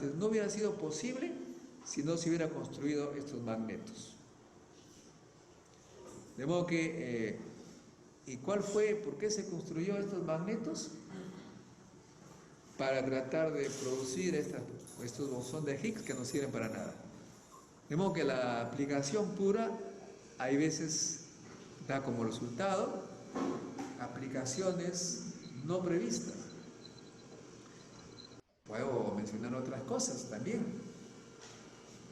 antes no hubiera sido posible si no se hubiera construido estos magnetos. De modo que, ¿y cuál fue, por qué se construyó estos magnetos? Para tratar de producir estos bosones de Higgs que no sirven para nada. De modo que la aplicación pura, hay veces da como resultado aplicaciones no previstas. Puedo mencionar otras cosas también.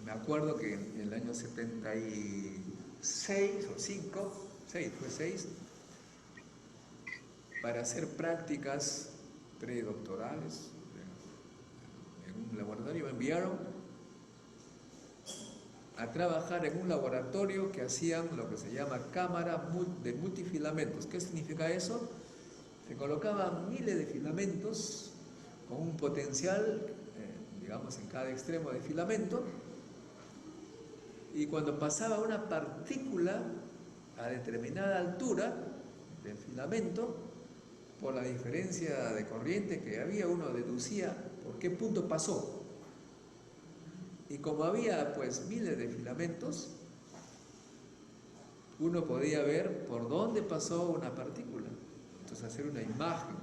Me acuerdo que en el año 76 o 5, 6, fue 6, para hacer prácticas predoctorales en un laboratorio, me enviaron a trabajar en un laboratorio que hacían lo que se llama cámara de multifilamentos. ¿Qué significa eso? Se colocaban miles de filamentos con un potencial, digamos, en cada extremo de filamento, y cuando pasaba una partícula a determinada altura del filamento, por la diferencia de corriente que había, uno deducía por qué punto pasó. Y como había pues miles de filamentos, uno podía ver por dónde pasó una partícula, entonces hacer una imagen.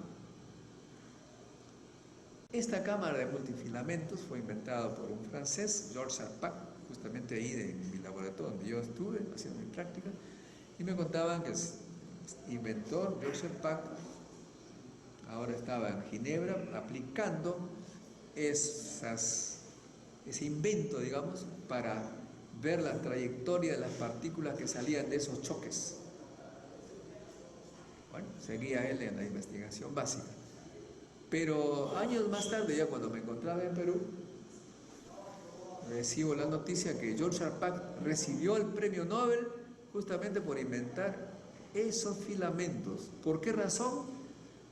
Esta cámara de multifilamentos fue inventada por un francés, Georges Arpach, justamente ahí en mi laboratorio donde yo estuve haciendo mi práctica, y me contaban que el inventor Georges Arpach ahora estaba en Ginebra aplicando ese invento, digamos, para ver la trayectoria de las partículas que salían de esos choques. Bueno, seguía él en la investigación básica. Pero años más tarde, ya cuando me encontraba en Perú, recibo la noticia que Georges Arpach recibió el premio Nobel justamente por inventar esos filamentos. ¿Por qué razón?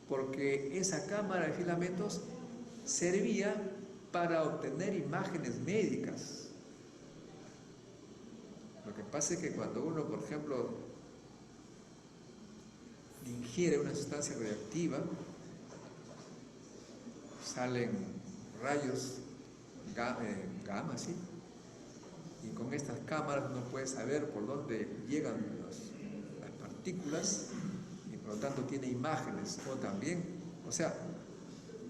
Porque esa cámara de filamentos servía para obtener imágenes médicas. Lo que pasa es que cuando uno, por ejemplo, ingiere una sustancia radioactiva, salen rayos gamma, ¿sí? Y con estas cámaras uno puede saber por dónde llegan las partículas y por lo tanto tiene imágenes. O también, o sea,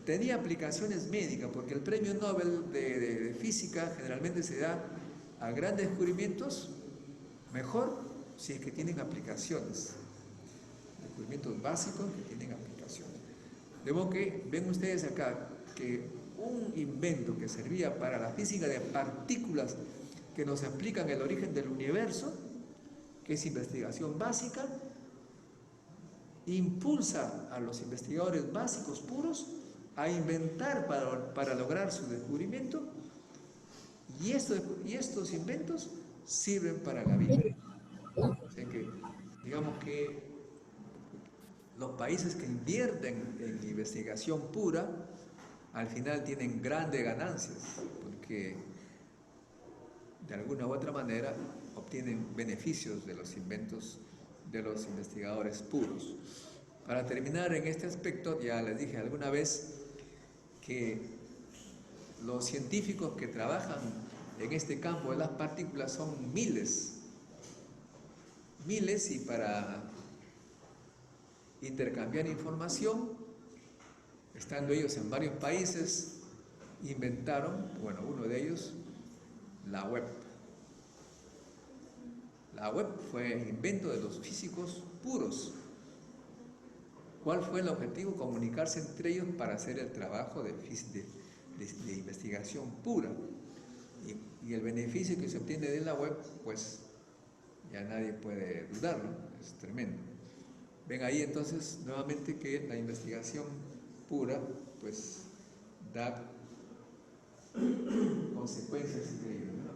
tenía aplicaciones médicas, porque el premio Nobel de física generalmente se da a grandes descubrimientos, mejor si es que tienen aplicaciones, descubrimientos básicos que tienen aplicaciones. De modo que ven ustedes acá que un invento que servía para la física de partículas que nos explican el origen del universo, que es investigación básica, impulsa a los investigadores básicos puros a inventar para lograr su descubrimiento, y estos inventos sirven para la vida. O sea que, digamos que los países que invierten en investigación pura, al final tienen grandes ganancias, porque de alguna u otra manera obtienen beneficios de los inventos de los investigadores puros. Para terminar en este aspecto, ya les dije alguna vez que los científicos que trabajan en este campo de las partículas son miles, y para intercambiar información, estando ellos en varios países, inventaron, bueno, uno de ellos, la web. La web fue el invento de los físicos puros. ¿Cuál fue el objetivo? Comunicarse entre ellos para hacer el trabajo de investigación pura. Y el beneficio que se obtiene de la web, pues ya nadie puede dudarlo, es tremendo. Ven ahí entonces nuevamente que la investigación pura, pues da consecuencias increíbles, ¿no?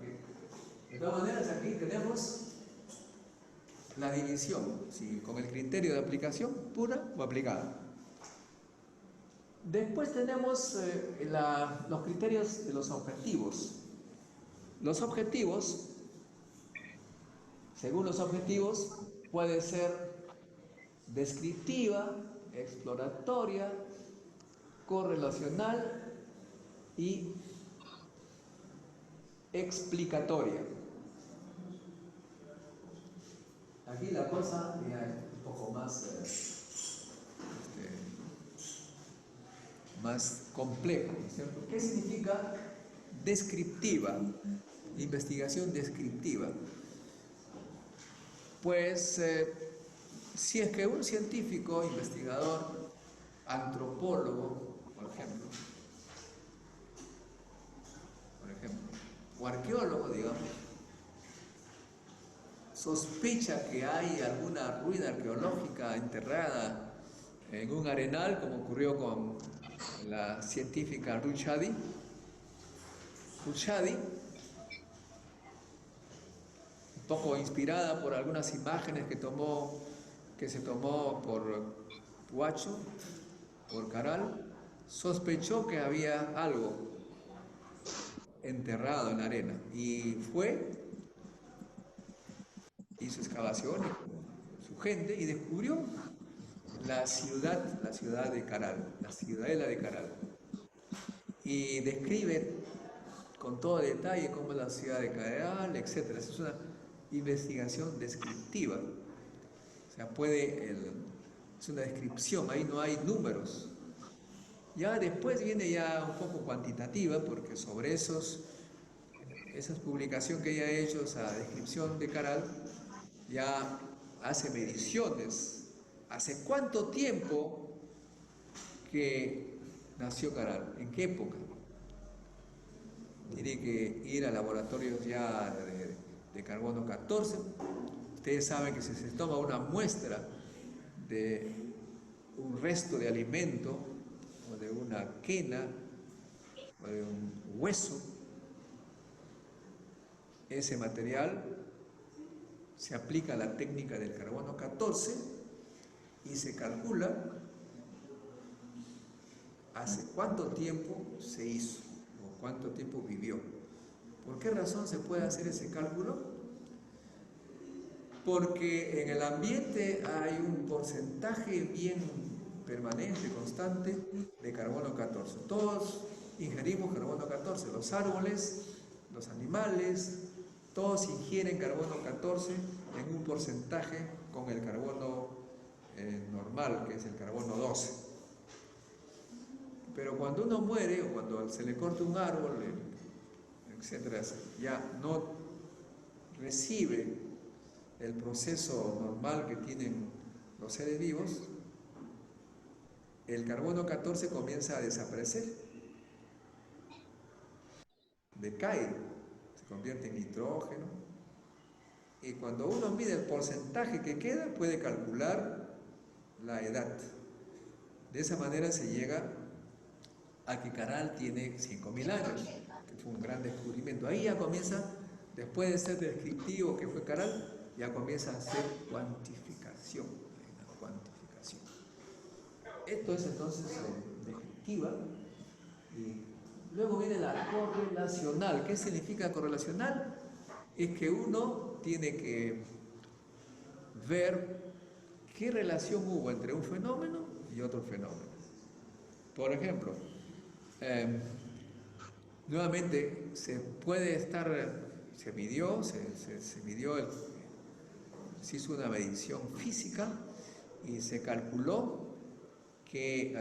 De todas maneras, aquí tenemos la división, ¿sí? Con el criterio de aplicación pura o aplicada. Después tenemos los criterios de los objetivos. Los objetivos, según los objetivos, puede ser descriptiva, exploratoria, correlacional y explicatoria. Aquí la cosa es un poco más compleja, ¿no es cierto? ¿Qué significa descriptiva? Investigación descriptiva. Pues si es que un científico, investigador, antropólogo, por ejemplo, o arqueólogo, digamos, sospecha que hay alguna ruina arqueológica enterrada en un arenal, como ocurrió con la científica Ruth Shady, un poco inspirada por algunas imágenes que se tomó por Huacho, por Caral, sospechó que había algo enterrado en la arena y hizo excavaciones con su gente y descubrió la ciudad de Caral, la ciudadela de Caral. Y describe con todo detalle cómo es la ciudad de Caral, etc. Es una investigación descriptiva. O sea, es una descripción, ahí no hay números. Ya después viene ya un poco cuantitativa, porque sobre esa publicación que ella ha hecho, esa descripción de Caral, ya hace mediciones. ¿Hace cuánto tiempo que nació Caral? ¿En qué época? Tiene que ir a laboratorios ya de carbono 14. Ustedes saben que si se toma una muestra de un resto de alimento, o de una quena, o de un hueso, ese material se aplica la técnica del carbono 14 y se calcula hace cuánto tiempo se hizo o cuánto tiempo vivió. ¿Por qué razón se puede hacer ese cálculo? Porque en el ambiente hay un porcentaje bien permanente, constante, de carbono 14. Todos ingerimos carbono 14, los árboles, los animales, todos ingieren carbono 14 en un porcentaje con el carbono normal, que es el carbono 12. Pero cuando uno muere o cuando se le corta un árbol, etc., ya no recibe el proceso normal que tienen los seres vivos, el carbono 14 comienza a desaparecer, decae, se convierte en nitrógeno, y cuando uno mide el porcentaje que queda, puede calcular la edad. De esa manera se llega a que Caral tiene 5.000 años, que fue un gran descubrimiento. Ahí ya comienza, después de ser descriptivo que fue Caral, ya comienza a hacer cuantificación. Esto es entonces descriptiva. Y luego viene la correlacional. ¿Qué significa correlacional? Es que uno tiene que ver qué relación hubo entre un fenómeno y otro fenómeno. Por ejemplo, nuevamente se hizo una medición física y se calculó que,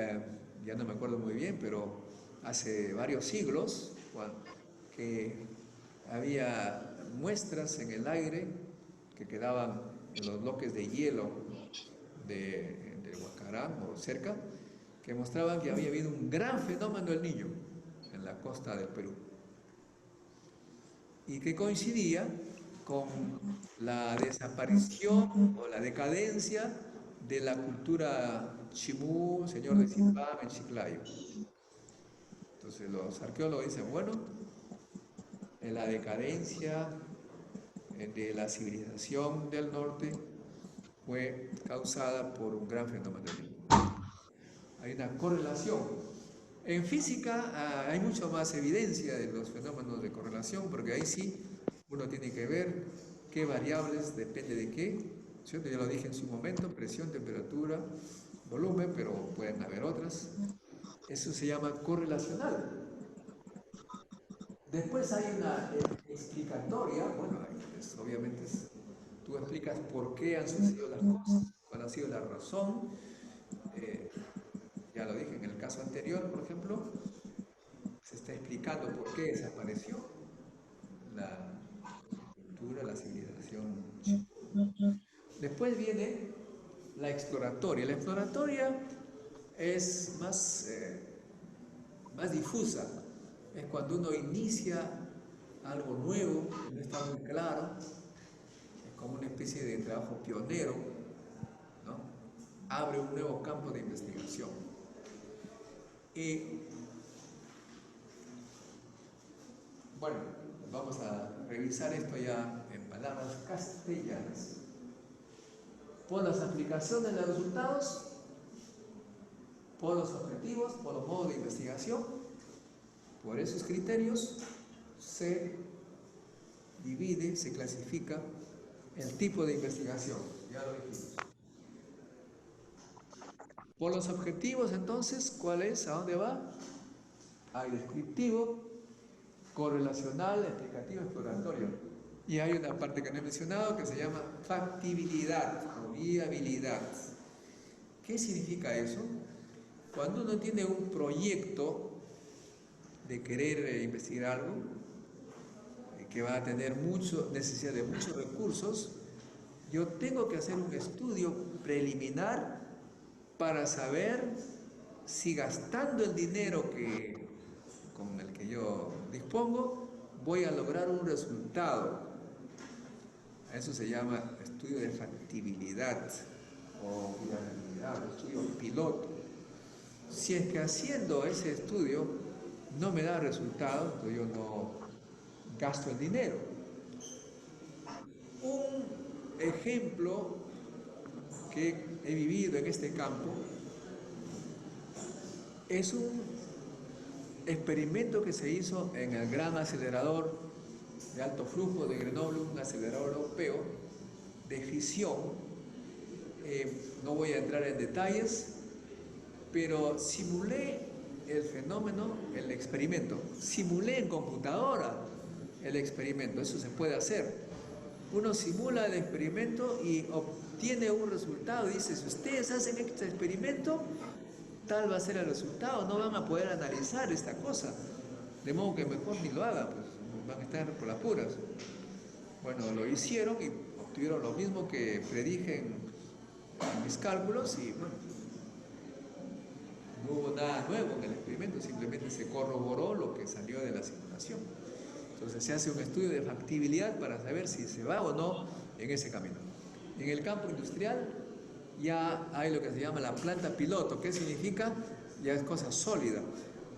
ya no me acuerdo muy bien, pero hace varios siglos, que había muestras en el aire que quedaban en los bloques de hielo de Huacarán o cerca, que mostraban que había habido un gran fenómeno del Niño en la costa del Perú y que coincidía con la desaparición o la decadencia de la cultura Chimú, señor de Zimbabue, en Chiclayo. Entonces los arqueólogos dicen, bueno, en la decadencia de la civilización del norte fue causada por un gran fenómeno. Hay una correlación. En física hay mucho más evidencia de los fenómenos de correlación, porque ahí sí uno tiene que ver qué variables depende de qué, ¿cierto? Ya lo dije en su momento, presión, temperatura, volumen, pero pueden haber otras. Eso se llama correlacional. Después hay una explicatoria, bueno, obviamente tú explicas por qué han sucedido las cosas, cuál ha sido la razón. eh, ya lo dije en el caso anterior, por ejemplo, se está explicando por qué desapareció la cultura, la civilización china. Después viene la exploratoria. La exploratoria es más difusa. Es cuando uno inicia algo nuevo, que no está muy claro, es como una especie de trabajo pionero, ¿no? Abre un nuevo campo de investigación. Y bueno, vamos a revisar esto ya en palabras castellanas. Por las aplicaciones de los resultados, por los objetivos, por los modos de investigación, por esos criterios se divide, se clasifica el tipo de investigación. Ya lo dijimos. Por los objetivos, entonces, ¿cuál es? ¿A dónde va? Hay descriptivo, correlacional, explicativo, exploratorio. Y hay una parte que no he mencionado que se llama factibilidad o viabilidad. ¿Qué significa eso? Cuando uno tiene un proyecto de querer investigar algo, que va a tener necesidad de muchos recursos, yo tengo que hacer un estudio preliminar para saber si gastando el dinero con el que yo dispongo voy a lograr un resultado. Eso se llama estudio de factibilidad o viabilidad, estudio piloto. Si es que haciendo ese estudio no me da resultado, entonces yo no gasto el dinero. Un ejemplo que he vivido en este campo es un experimento que se hizo en el gran acelerador de alto flujo de Grenoble, un acelerador europeo de fisión. No voy a entrar en detalles, pero simulé el fenómeno, el experimento. Simulé en computadora el experimento, eso se puede hacer. Uno simula el experimento y obtiene un resultado. Dice, si ustedes hacen este experimento, tal va a ser el resultado, no van a poder analizar esta cosa. De modo que mejor ni lo hagan, pues van a estar por las puras. Bueno, lo hicieron y obtuvieron lo mismo que predije en mis cálculos y bueno, no hubo nada nuevo en el experimento, simplemente se corroboró lo que salió de la simulación. Entonces se hace un estudio de factibilidad para saber si se va o no en ese camino. En el campo industrial ya hay lo que se llama la planta piloto. ¿Qué significa? Ya es cosa sólida.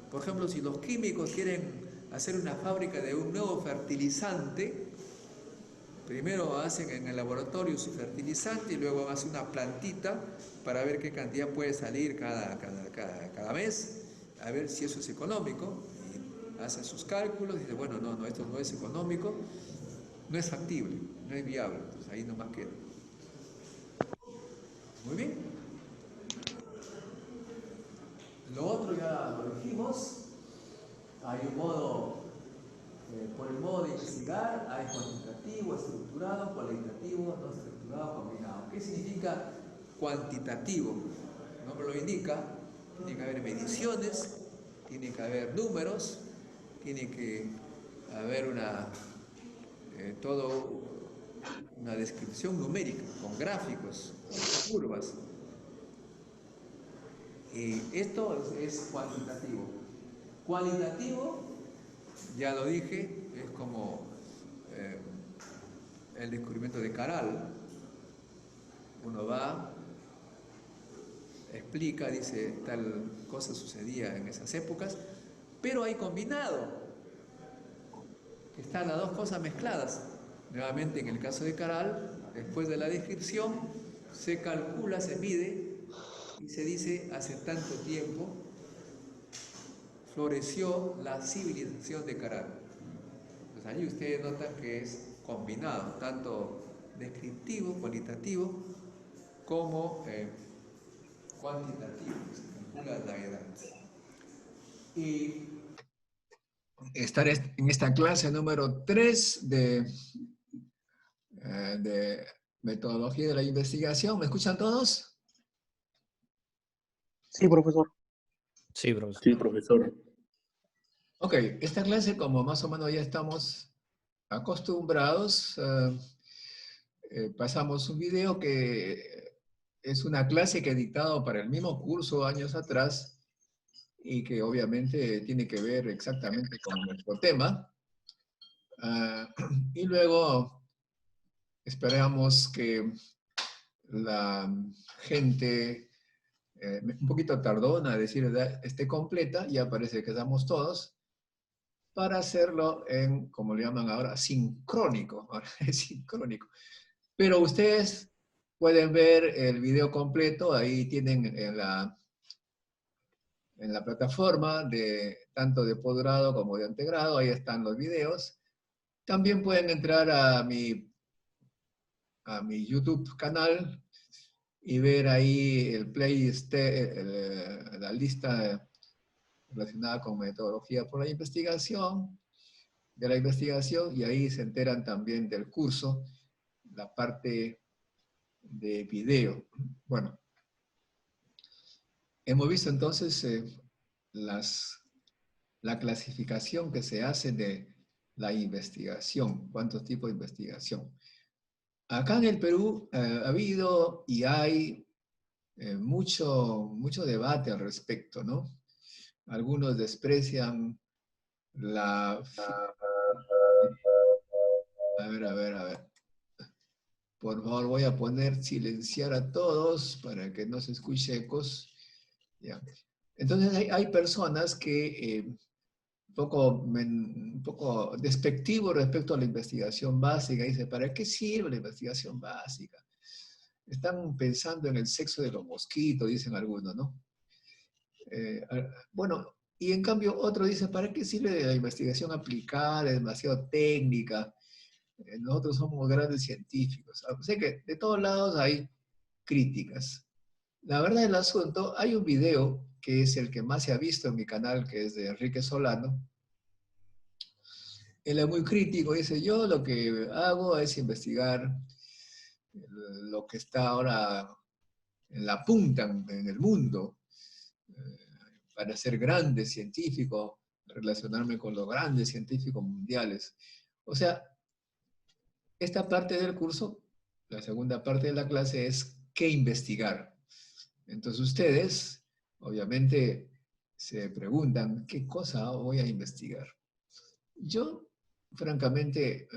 Por ejemplo, si los químicos quieren hacer una fábrica de un nuevo fertilizante, primero hacen en el laboratorio su fertilizante y luego hacen una plantita para ver qué cantidad puede salir cada mes, a ver si eso es económico. Y hacen sus cálculos y dicen, bueno, no, esto no es económico, no es factible, no es viable, entonces ahí nomás queda. Muy bien. Lo otro ya lo dijimos, hay un modo, por el modo de investigar, hay cuantitativo, estructurado, cualitativo, no estructurado, combinado. ¿Qué significa cuantitativo? El nombre lo indica, tiene que haber mediciones, tiene que haber números, tiene que haber una descripción numérica, con gráficos, con curvas. Esto es cuantitativo. Cualitativo, ya lo dije, es como el descubrimiento de Caral. Uno va, explica, dice tal cosa sucedía en esas épocas, pero hay combinado, están las dos cosas mezcladas. Nuevamente en el caso de Caral, después de la descripción, se calcula, se mide y se dice hace tanto tiempo floreció la civilización de Caral. Pues ahí ustedes notan que es combinado, tanto descriptivo, cualitativo, como cuantitativo, se calcula la edad. Y estar en esta clase número 3 de metodología de la investigación. ¿Me escuchan todos? Sí, profesor. Sí, profesor. Sí, profesor. Ok, esta clase, como más o menos ya estamos acostumbrados, pasamos un video que es una clase que he dictado para el mismo curso años atrás y que obviamente tiene que ver exactamente con nuestro tema. Y luego esperamos que la gente, un poquito tardona a decir, esté completa, ya parece que estamos todos, para hacerlo en, como le llaman ahora, sincrónico. Ahora es sincrónico. Pero ustedes pueden ver el video completo, ahí tienen en la plataforma de tanto de posgrado como de antegrado, ahí están los videos. También pueden entrar a mi YouTube canal y ver ahí el playlist, la lista relacionada con metodología por la investigación, de la investigación, y ahí se enteran también del curso, la parte de video. Bueno, hemos visto entonces la clasificación que se hace de la investigación, cuántos tipos de investigación. Acá en el Perú ha habido y hay mucho debate al respecto, ¿no? Algunos desprecian la... A ver. Por favor, voy a poner silenciar a todos para que no se escuche ecos. Ya. Entonces hay personas que un poco despectivo respecto a la investigación básica. Dice, ¿para qué sirve la investigación básica? Están pensando en el sexo de los mosquitos, dicen algunos, ¿no? Bueno, y en cambio otro dice, ¿para qué sirve la investigación aplicada? Es demasiado técnica. Nosotros somos grandes científicos. Sé que de todos lados hay críticas. La verdad del asunto, hay un video que es el que más se ha visto en mi canal, que es de Enrique Solano. Él es muy crítico, dice, yo lo que hago es investigar lo que está ahora en la punta en el mundo, para ser grande científico, relacionarme con los grandes científicos mundiales. O sea, esta parte del curso, la segunda parte de la clase es qué investigar. Entonces ustedes, obviamente, se preguntan, ¿qué cosa voy a investigar? Yo, francamente,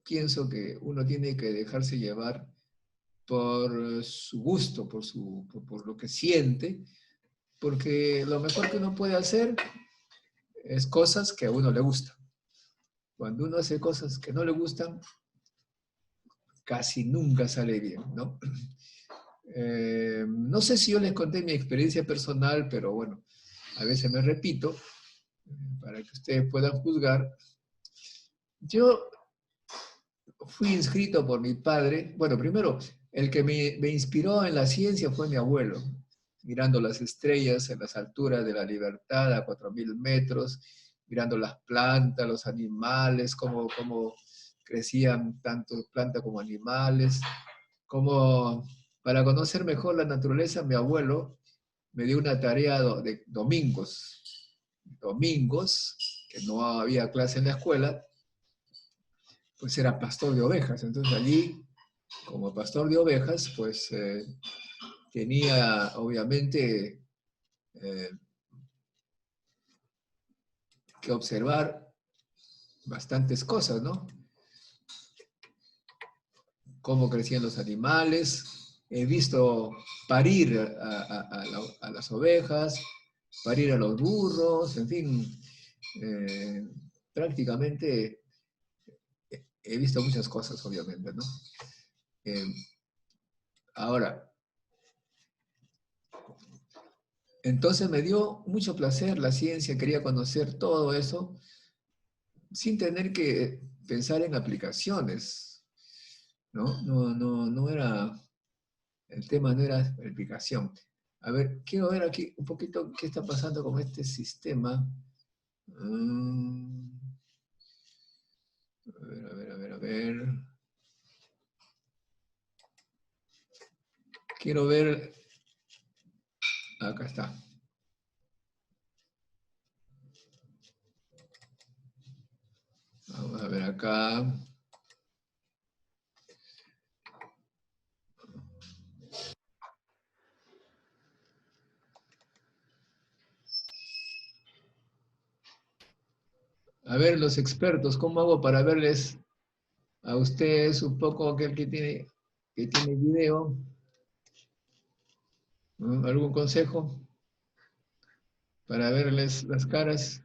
pienso que uno tiene que dejarse llevar por su gusto, por lo que siente, porque lo mejor que uno puede hacer es cosas que a uno le gustan. Cuando uno hace cosas que no le gustan, casi nunca sale bien, ¿no? No sé si yo les conté mi experiencia personal, pero bueno, a veces me repito, para que ustedes puedan juzgar. Yo fui inscrito por mi padre. Bueno, primero, el que me inspiró en la ciencia fue mi abuelo, mirando las estrellas en las alturas de la Libertad a 4.000 metros, mirando las plantas, los animales, cómo crecían tanto plantas como animales, como para conocer mejor la naturaleza, mi abuelo me dio una tarea de domingos, que no había clase en la escuela, pues era pastor de ovejas. Entonces allí, como pastor de ovejas, pues tenía obviamente eh, que observar bastantes cosas, ¿no? Cómo crecían los animales, he visto parir a las ovejas, parir a los burros, en fin, prácticamente he visto muchas cosas, obviamente, ¿no? Eh, ahora, entonces me dio mucho placer la ciencia, quería conocer todo eso, sin tener que pensar en aplicaciones, ¿no? No era, el tema no era aplicación. A ver, quiero ver aquí un poquito qué está pasando con este sistema. A ver. Quiero ver. Acá está. Vamos a ver acá. A ver, los expertos, ¿cómo hago para verles a ustedes un poco aquel que tiene video? ¿No? ¿Algún consejo para verles las caras?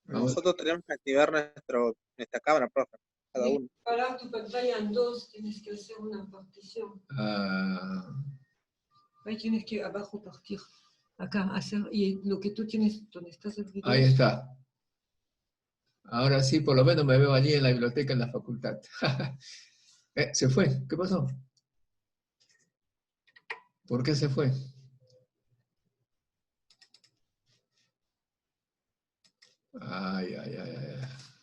Vamos. Nosotros tenemos que activar nuestra cámara, profe, cada uno. Para tu pantalla en dos, tienes que hacer una partición. Ahí tienes que abajo partir. Acá, hacer, y lo que tú tienes, donde estás el video. Ahí está. Ahora sí, por lo menos me veo allí en la biblioteca, en la facultad. Se fue. ¿Qué pasó? ¿Por qué se fue? Ay.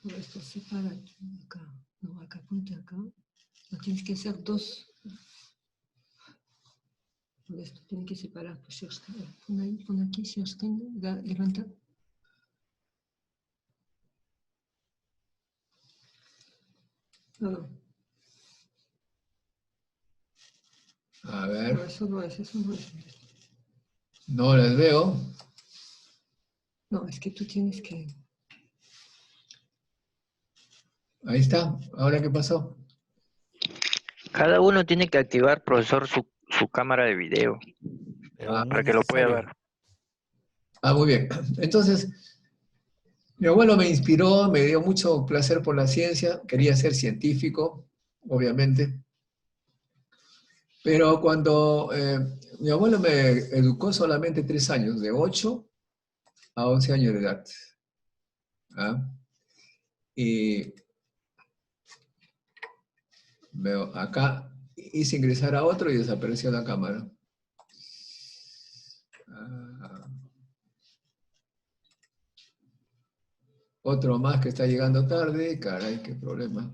No, esto separa acá. No, acá, ponte acá. Lo tienes que hacer dos. Esto tiene que separar. Pues, pon ahí, pon aquí, share screen, levanta. No. A ver. No, eso no es. No les veo. No, es que tú tienes que... Ahí está. ¿Ahora qué pasó? Cada uno tiene que activar, profesor, su cámara de video para que lo pueda ver. Muy bien. Entonces, mi abuelo me inspiró, me dio mucho placer por la ciencia. Quería ser científico, obviamente. Pero cuando mi abuelo me educó solamente 3 años, de 8 a 11 años de edad. Y veo acá, hice ingresar a otro y desapareció la cámara. Otro más que está llegando tarde, caray, qué problema.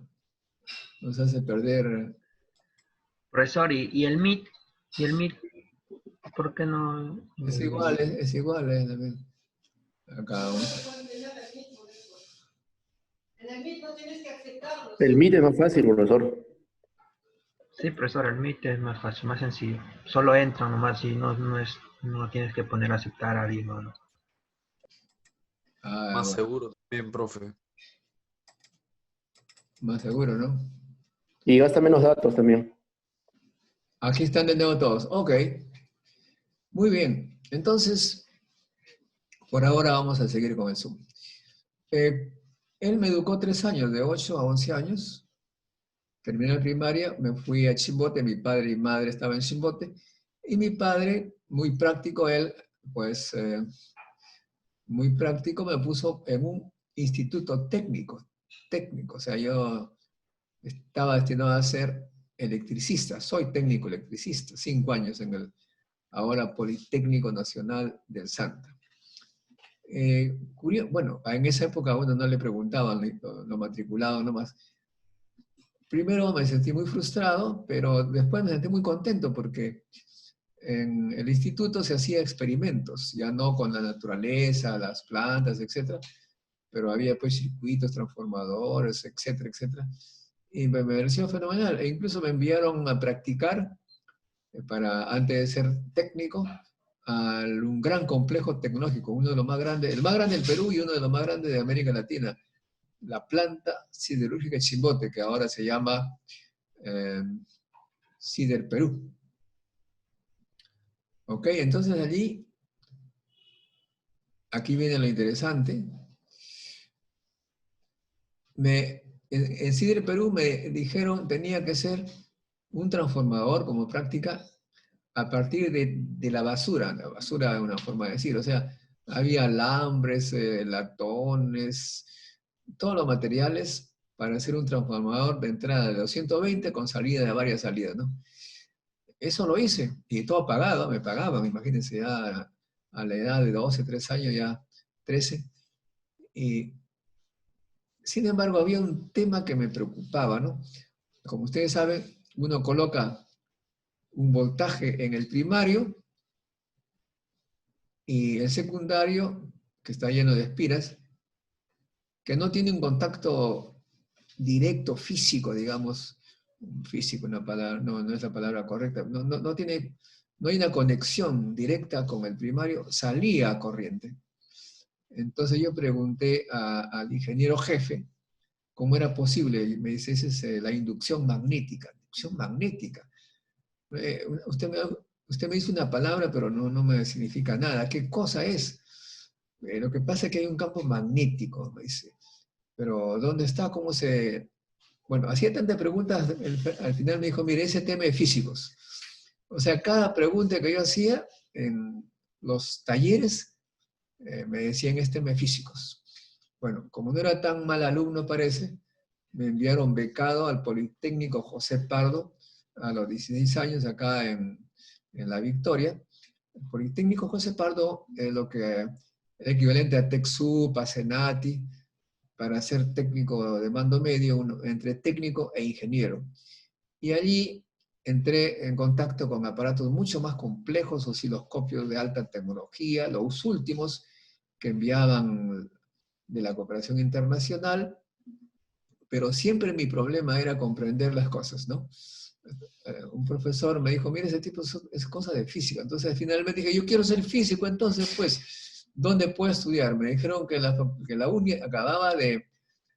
Nos hace perder. Profesor, ¿y el Meet? ¿Y el Meet? ¿Por qué no? Es igual, también. Acá. El Meet es más fácil, profesor. Sí, profesor, el Meet es más fácil, más sencillo. Solo entra nomás y no tienes que poner a aceptar a alguien, ¿no? Más bueno. Seguro también, profe. Más seguro, ¿no? Y gasta menos datos también. Aquí están de nuevo todos. Ok. Muy bien. Entonces, por ahora vamos a seguir con el Zoom. Él me educó 3 años, de 8 a 11 años. Terminé la primaria, me fui a Chimbote, mi padre y madre estaban en Chimbote, y mi padre, muy práctico, él, pues, muy práctico, me puso en un instituto técnico, o sea, yo estaba destinado a ser electricista, soy técnico electricista, 5 años en el ahora Politécnico Nacional del Santa. Bueno, en esa época a uno no le preguntaban lo matriculado nomás. Primero me sentí muy frustrado, pero después me sentí muy contento porque en el instituto se hacía experimentos, ya no con la naturaleza, las plantas, etcétera, pero había pues circuitos transformadores, etcétera, etcétera. Y me pareció fenomenal. E incluso me enviaron a practicar, antes de ser técnico, a un gran complejo tecnológico, uno de los más grandes, el más grande del Perú y uno de los más grandes de América Latina, la planta siderúrgica Chimbote, que ahora se llama Sider Perú. Ok, entonces allí, aquí viene lo interesante. En Sider Perú me dijeron tenía que ser un transformador como práctica a partir de la basura es una forma de decir, o sea, había alambres, latones, todos los materiales para hacer un transformador de entrada de 220 con salida de varias salidas, ¿no? eso lo hice, y todo pagado, me pagaban, imagínense, ya a la edad de 12, 13 años, ya 13. Y, sin embargo, había un tema que me preocupaba, ¿no? Como ustedes saben, uno coloca un voltaje en el primario y el secundario, que está lleno de espiras, que no tiene un contacto directo, físico, digamos, físico, una palabra, no es la palabra correcta, no hay una conexión directa con el primario, salía a corriente. Entonces yo pregunté al ingeniero jefe cómo era posible, y me dice, esa es la inducción magnética. Inducción magnética. Usted me dice una palabra, pero no me significa nada. ¿Qué cosa es? Lo que pasa es que hay un campo magnético, me dice. Pero ¿dónde está? ¿Cómo se...? Bueno, hacía tantas preguntas, al final me dijo, mire, ese tema de físicos. O sea, cada pregunta que yo hacía en los talleres, me decían, es tema de físicos. Bueno, como no era tan mal alumno, parece, me enviaron becado al Politécnico José Pardo a los 16 años acá en La Victoria. El Politécnico José Pardo es lo que es equivalente a TecSoup, a Senati, para ser técnico de mando medio, entre técnico e ingeniero. Y allí entré en contacto con aparatos mucho más complejos, osciloscopios de alta tecnología, los últimos que enviaban de la cooperación internacional, pero siempre mi problema era comprender las cosas, ¿no? Un profesor me dijo, mire, ese tipo es cosa de física. Entonces finalmente dije, yo quiero ser físico, entonces pues, ¿dónde puedo estudiar? Me dijeron que la UNI acababa de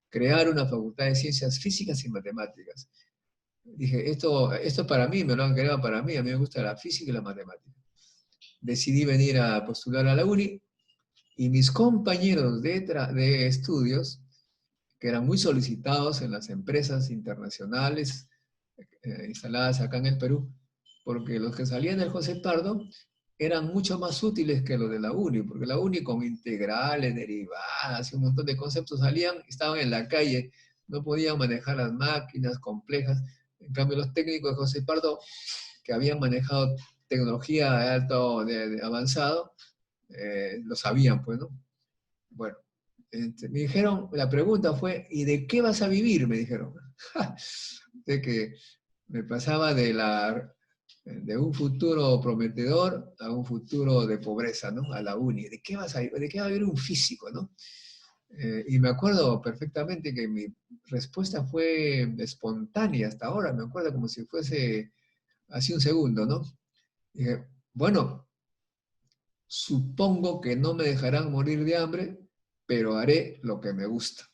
crear una facultad de ciencias físicas y matemáticas. Dije, esto para mí, me lo han creado para mí, a mí me gusta la física y la matemática. Decidí venir a postular a la UNI, y mis compañeros de estudios, que eran muy solicitados en las empresas internacionales instaladas acá en el Perú, porque los que salían del José Pardo eran mucho más útiles que los de la UNI, porque la UNI con integrales, derivadas y un montón de conceptos salían, estaban en la calle, no podían manejar las máquinas complejas. En cambio, los técnicos de José Pardo, que habían manejado tecnología de alto, de avanzado, lo sabían, pues, ¿no? Bueno, me dijeron, la pregunta fue, ¿y de qué vas a vivir? Me dijeron. De que me pasaba de un futuro prometedor a un futuro de pobreza, ¿no? A la uni. ¿De qué va a vivir un físico, no? Y me acuerdo perfectamente que mi respuesta fue espontánea hasta ahora, me acuerdo como si fuese hace un segundo, ¿no? Dije, bueno, supongo que no me dejarán morir de hambre, pero haré lo que me gusta.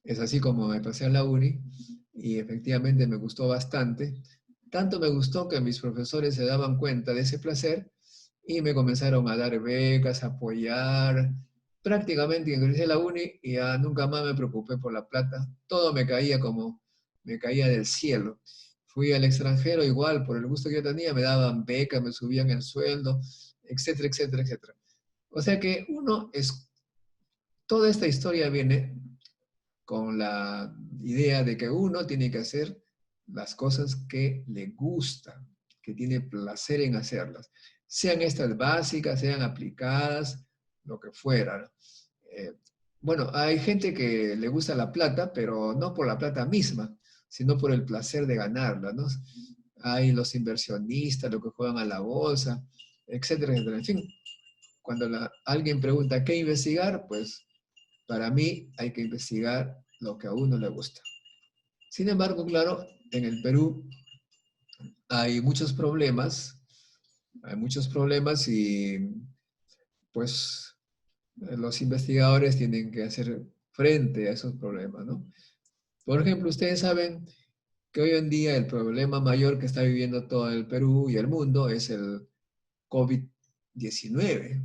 Es así como me pasé a la uni y efectivamente me gustó bastante. Tanto me gustó que mis profesores se daban cuenta de ese placer y me comenzaron a dar becas, a apoyar. Prácticamente ingresé a la uni y ya nunca más me preocupé por la plata. Todo me caía como me caía del cielo. Fui al extranjero igual, por el gusto que yo tenía, me daban becas, me subían el sueldo, etcétera, etcétera, etcétera. O sea que toda esta historia viene con la idea de que uno tiene que hacer las cosas que le gustan, que tiene placer en hacerlas. Sean estas básicas, sean aplicadas, lo que fuera. Bueno, hay gente que le gusta la plata, pero no por la plata misma, sino por el placer de ganarla, ¿no? Hay los inversionistas, los que juegan a la bolsa, etcétera, etcétera. En fin, cuando alguien pregunta qué investigar, pues para mí hay que investigar lo que a uno le gusta. Sin embargo, claro, en el Perú hay muchos problemas y pues los investigadores tienen que hacer frente a esos problemas, ¿no? Por ejemplo, ustedes saben que hoy en día el problema mayor que está viviendo todo el Perú y el mundo es el COVID-19.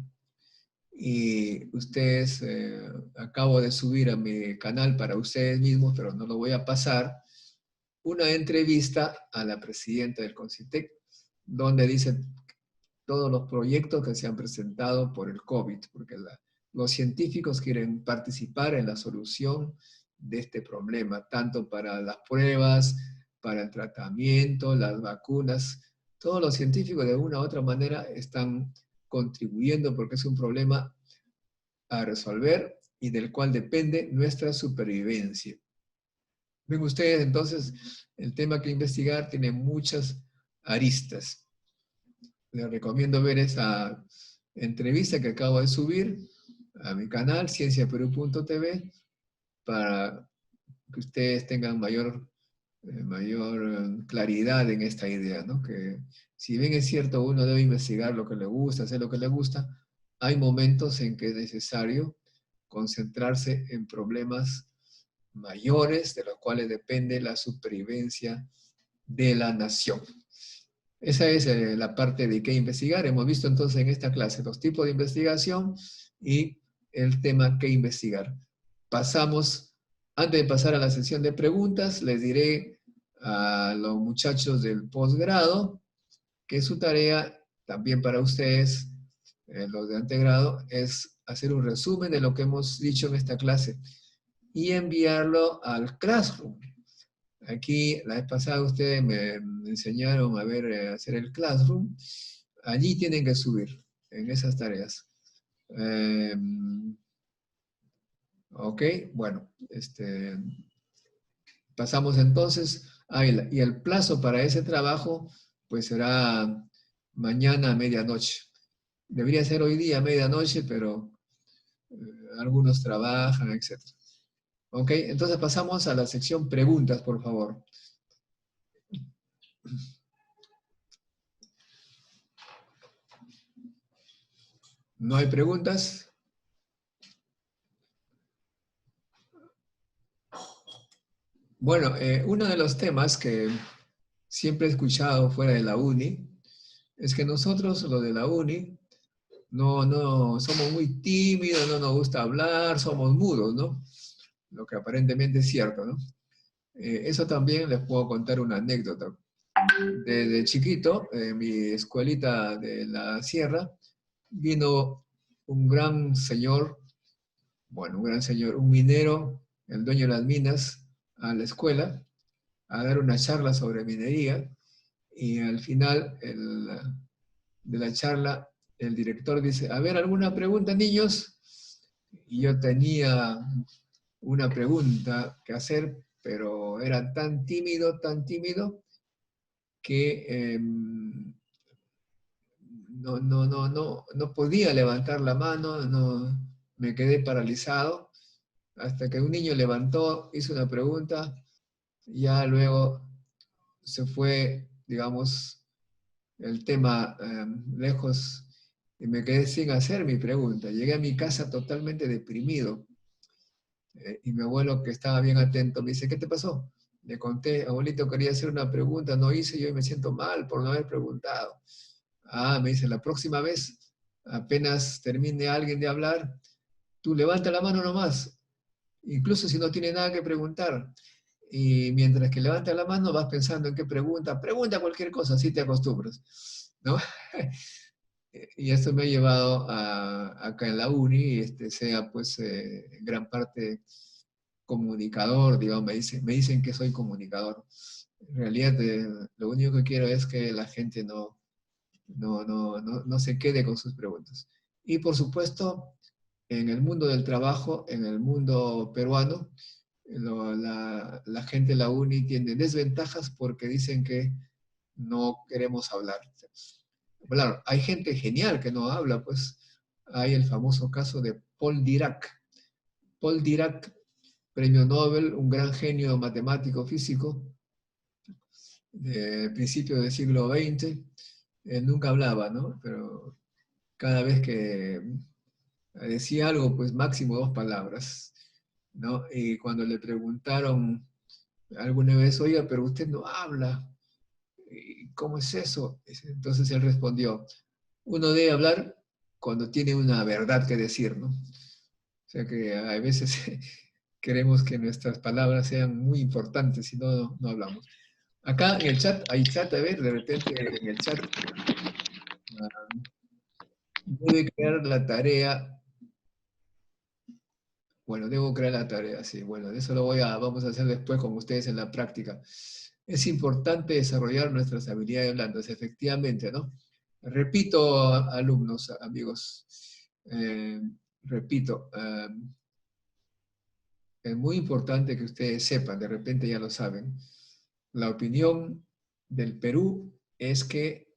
Y ustedes, acabo de subir a mi canal para ustedes mismos, pero no lo voy a pasar, una entrevista a la presidenta del CONCITEC, donde dice todos los proyectos que se han presentado por el COVID, porque los científicos quieren participar en la solución de este problema, tanto para las pruebas, para el tratamiento, las vacunas, Todos los científicos de una u otra manera están contribuyendo porque es un problema a resolver y del cual depende nuestra supervivencia. Ven ustedes, entonces, el tema que investigar tiene muchas aristas. Les recomiendo ver esa entrevista que acabo de subir a mi canal, cienciaperú.tv, para que ustedes tengan mayor claridad en esta idea, ¿no? Que si bien es cierto, uno debe investigar lo que le gusta, hacer lo que le gusta, hay momentos en que es necesario concentrarse en problemas mayores de los cuales depende la supervivencia de la nación. Esa es la parte de qué investigar. Hemos visto entonces en esta clase los tipos de investigación y el tema qué investigar. Pasamos, antes de pasar a la sesión de preguntas, les diré a los muchachos del posgrado que su tarea, también para ustedes, los de antegrado, es hacer un resumen de lo que hemos dicho en esta clase y enviarlo al Classroom. Aquí, la vez pasada, ustedes me enseñaron a ver, hacer el Classroom. Allí tienen que subir, en esas tareas. Ok, bueno, pasamos entonces, y el plazo para ese trabajo, pues será mañana a medianoche. Debería ser hoy día a medianoche, pero algunos trabajan, etc. Ok, entonces pasamos a la sección preguntas, por favor. ¿No hay preguntas? Bueno, uno de los temas que siempre he escuchado fuera de la uni es que nosotros, los de la uni, no somos muy tímidos, no nos gusta hablar, somos mudos, ¿no? Lo que aparentemente es cierto, ¿no? Eso también les puedo contar una anécdota. Desde chiquito, en mi escuelita de la sierra, vino un gran señor, bueno, un gran señor, un minero, el dueño de las minas, a la escuela, a dar una charla sobre minería, y al final de la charla, el director dice, a ver, ¿alguna pregunta, niños? Y yo tenía una pregunta que hacer, pero era tan tímido, que no podía levantar la mano, me quedé paralizado, hasta que un niño levantó, hizo una pregunta, ya luego se fue, digamos, el tema lejos, y me quedé sin hacer mi pregunta. Llegué a mi casa totalmente deprimido, y mi abuelo, que estaba bien atento, me dice, ¿qué te pasó? Le conté, abuelito, quería hacer una pregunta, no hice, yo me siento mal por no haber preguntado. Ah, me dice, la próxima vez, apenas termine alguien de hablar, tú levanta la mano nomás, incluso si no tiene nada que preguntar. Y mientras que levanta la mano, vas pensando en qué pregunta cualquier cosa, así te acostumbras, ¿no? Y esto me ha llevado acá en la uni, sea pues en gran parte comunicador, digamos, me dicen que soy comunicador. En realidad, lo único que quiero es que la gente no se quede con sus preguntas. Y por supuesto, en el mundo del trabajo, en el mundo peruano, la gente de la uni tiene desventajas porque dicen que no queremos hablar. Claro, hay gente genial que no habla, pues hay el famoso caso de Paul Dirac. Paul Dirac, premio Nobel, un gran genio matemático físico, de principios del siglo XX, nunca hablaba, ¿no? Pero cada vez que decía algo, pues máximo 2 palabras, ¿no? Y cuando le preguntaron alguna vez, oiga, pero usted no habla, ¿cómo es eso? Entonces él respondió, uno debe hablar cuando tiene una verdad que decir, ¿no? O sea que a veces queremos que nuestras palabras sean muy importantes y no hablamos. Acá en el chat, hay chat, a ver, de repente en el chat debe crear la tarea. Bueno, debo crear la tarea, sí. Bueno, eso vamos a hacer después con ustedes en la práctica. es importante desarrollar nuestras habilidades blandas, efectivamente, ¿no? Repito, alumnos, amigos, repito, es muy importante que ustedes sepan, de repente ya lo saben, la opinión del Perú es que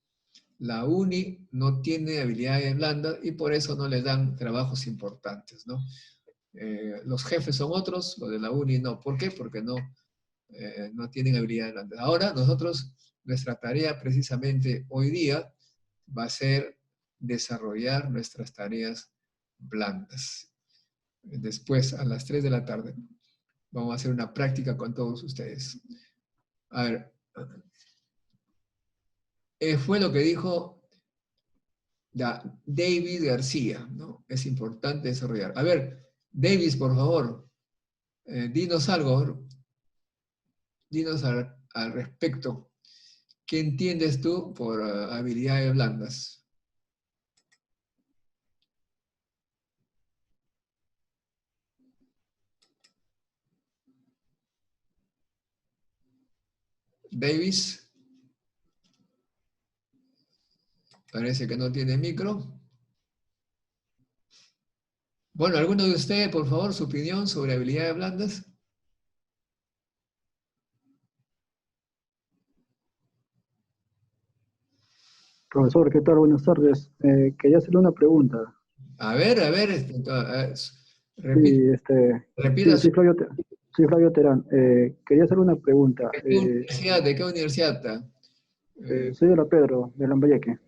la UNI no tiene habilidades blandas y por eso no les dan trabajos importantes, ¿no? Los jefes son otros, los de la UNI no. ¿Por qué? Porque no tienen habilidades blandas. Ahora nosotros, nuestra tarea precisamente hoy día va a ser desarrollar nuestras tareas blandas. Después, a las 3 de la tarde, vamos a hacer una práctica con todos ustedes. A ver, fue lo que dijo David García, ¿no? Es importante desarrollar. A ver, Davis, por favor, dinos algo, dinos al respecto. ¿Qué entiendes tú por habilidades blandas? Davis. Parece que no tiene micro. Bueno, ¿alguno de ustedes, por favor, su opinión sobre habilidades blandas? Profesor, ¿qué tal? Buenas tardes. Quería hacerle una pregunta. A ver, repita Sí, soy Flavio Terán. Quería hacerle una pregunta. ¿De qué universidad está? Soy de la Pedro, de Lambayeque.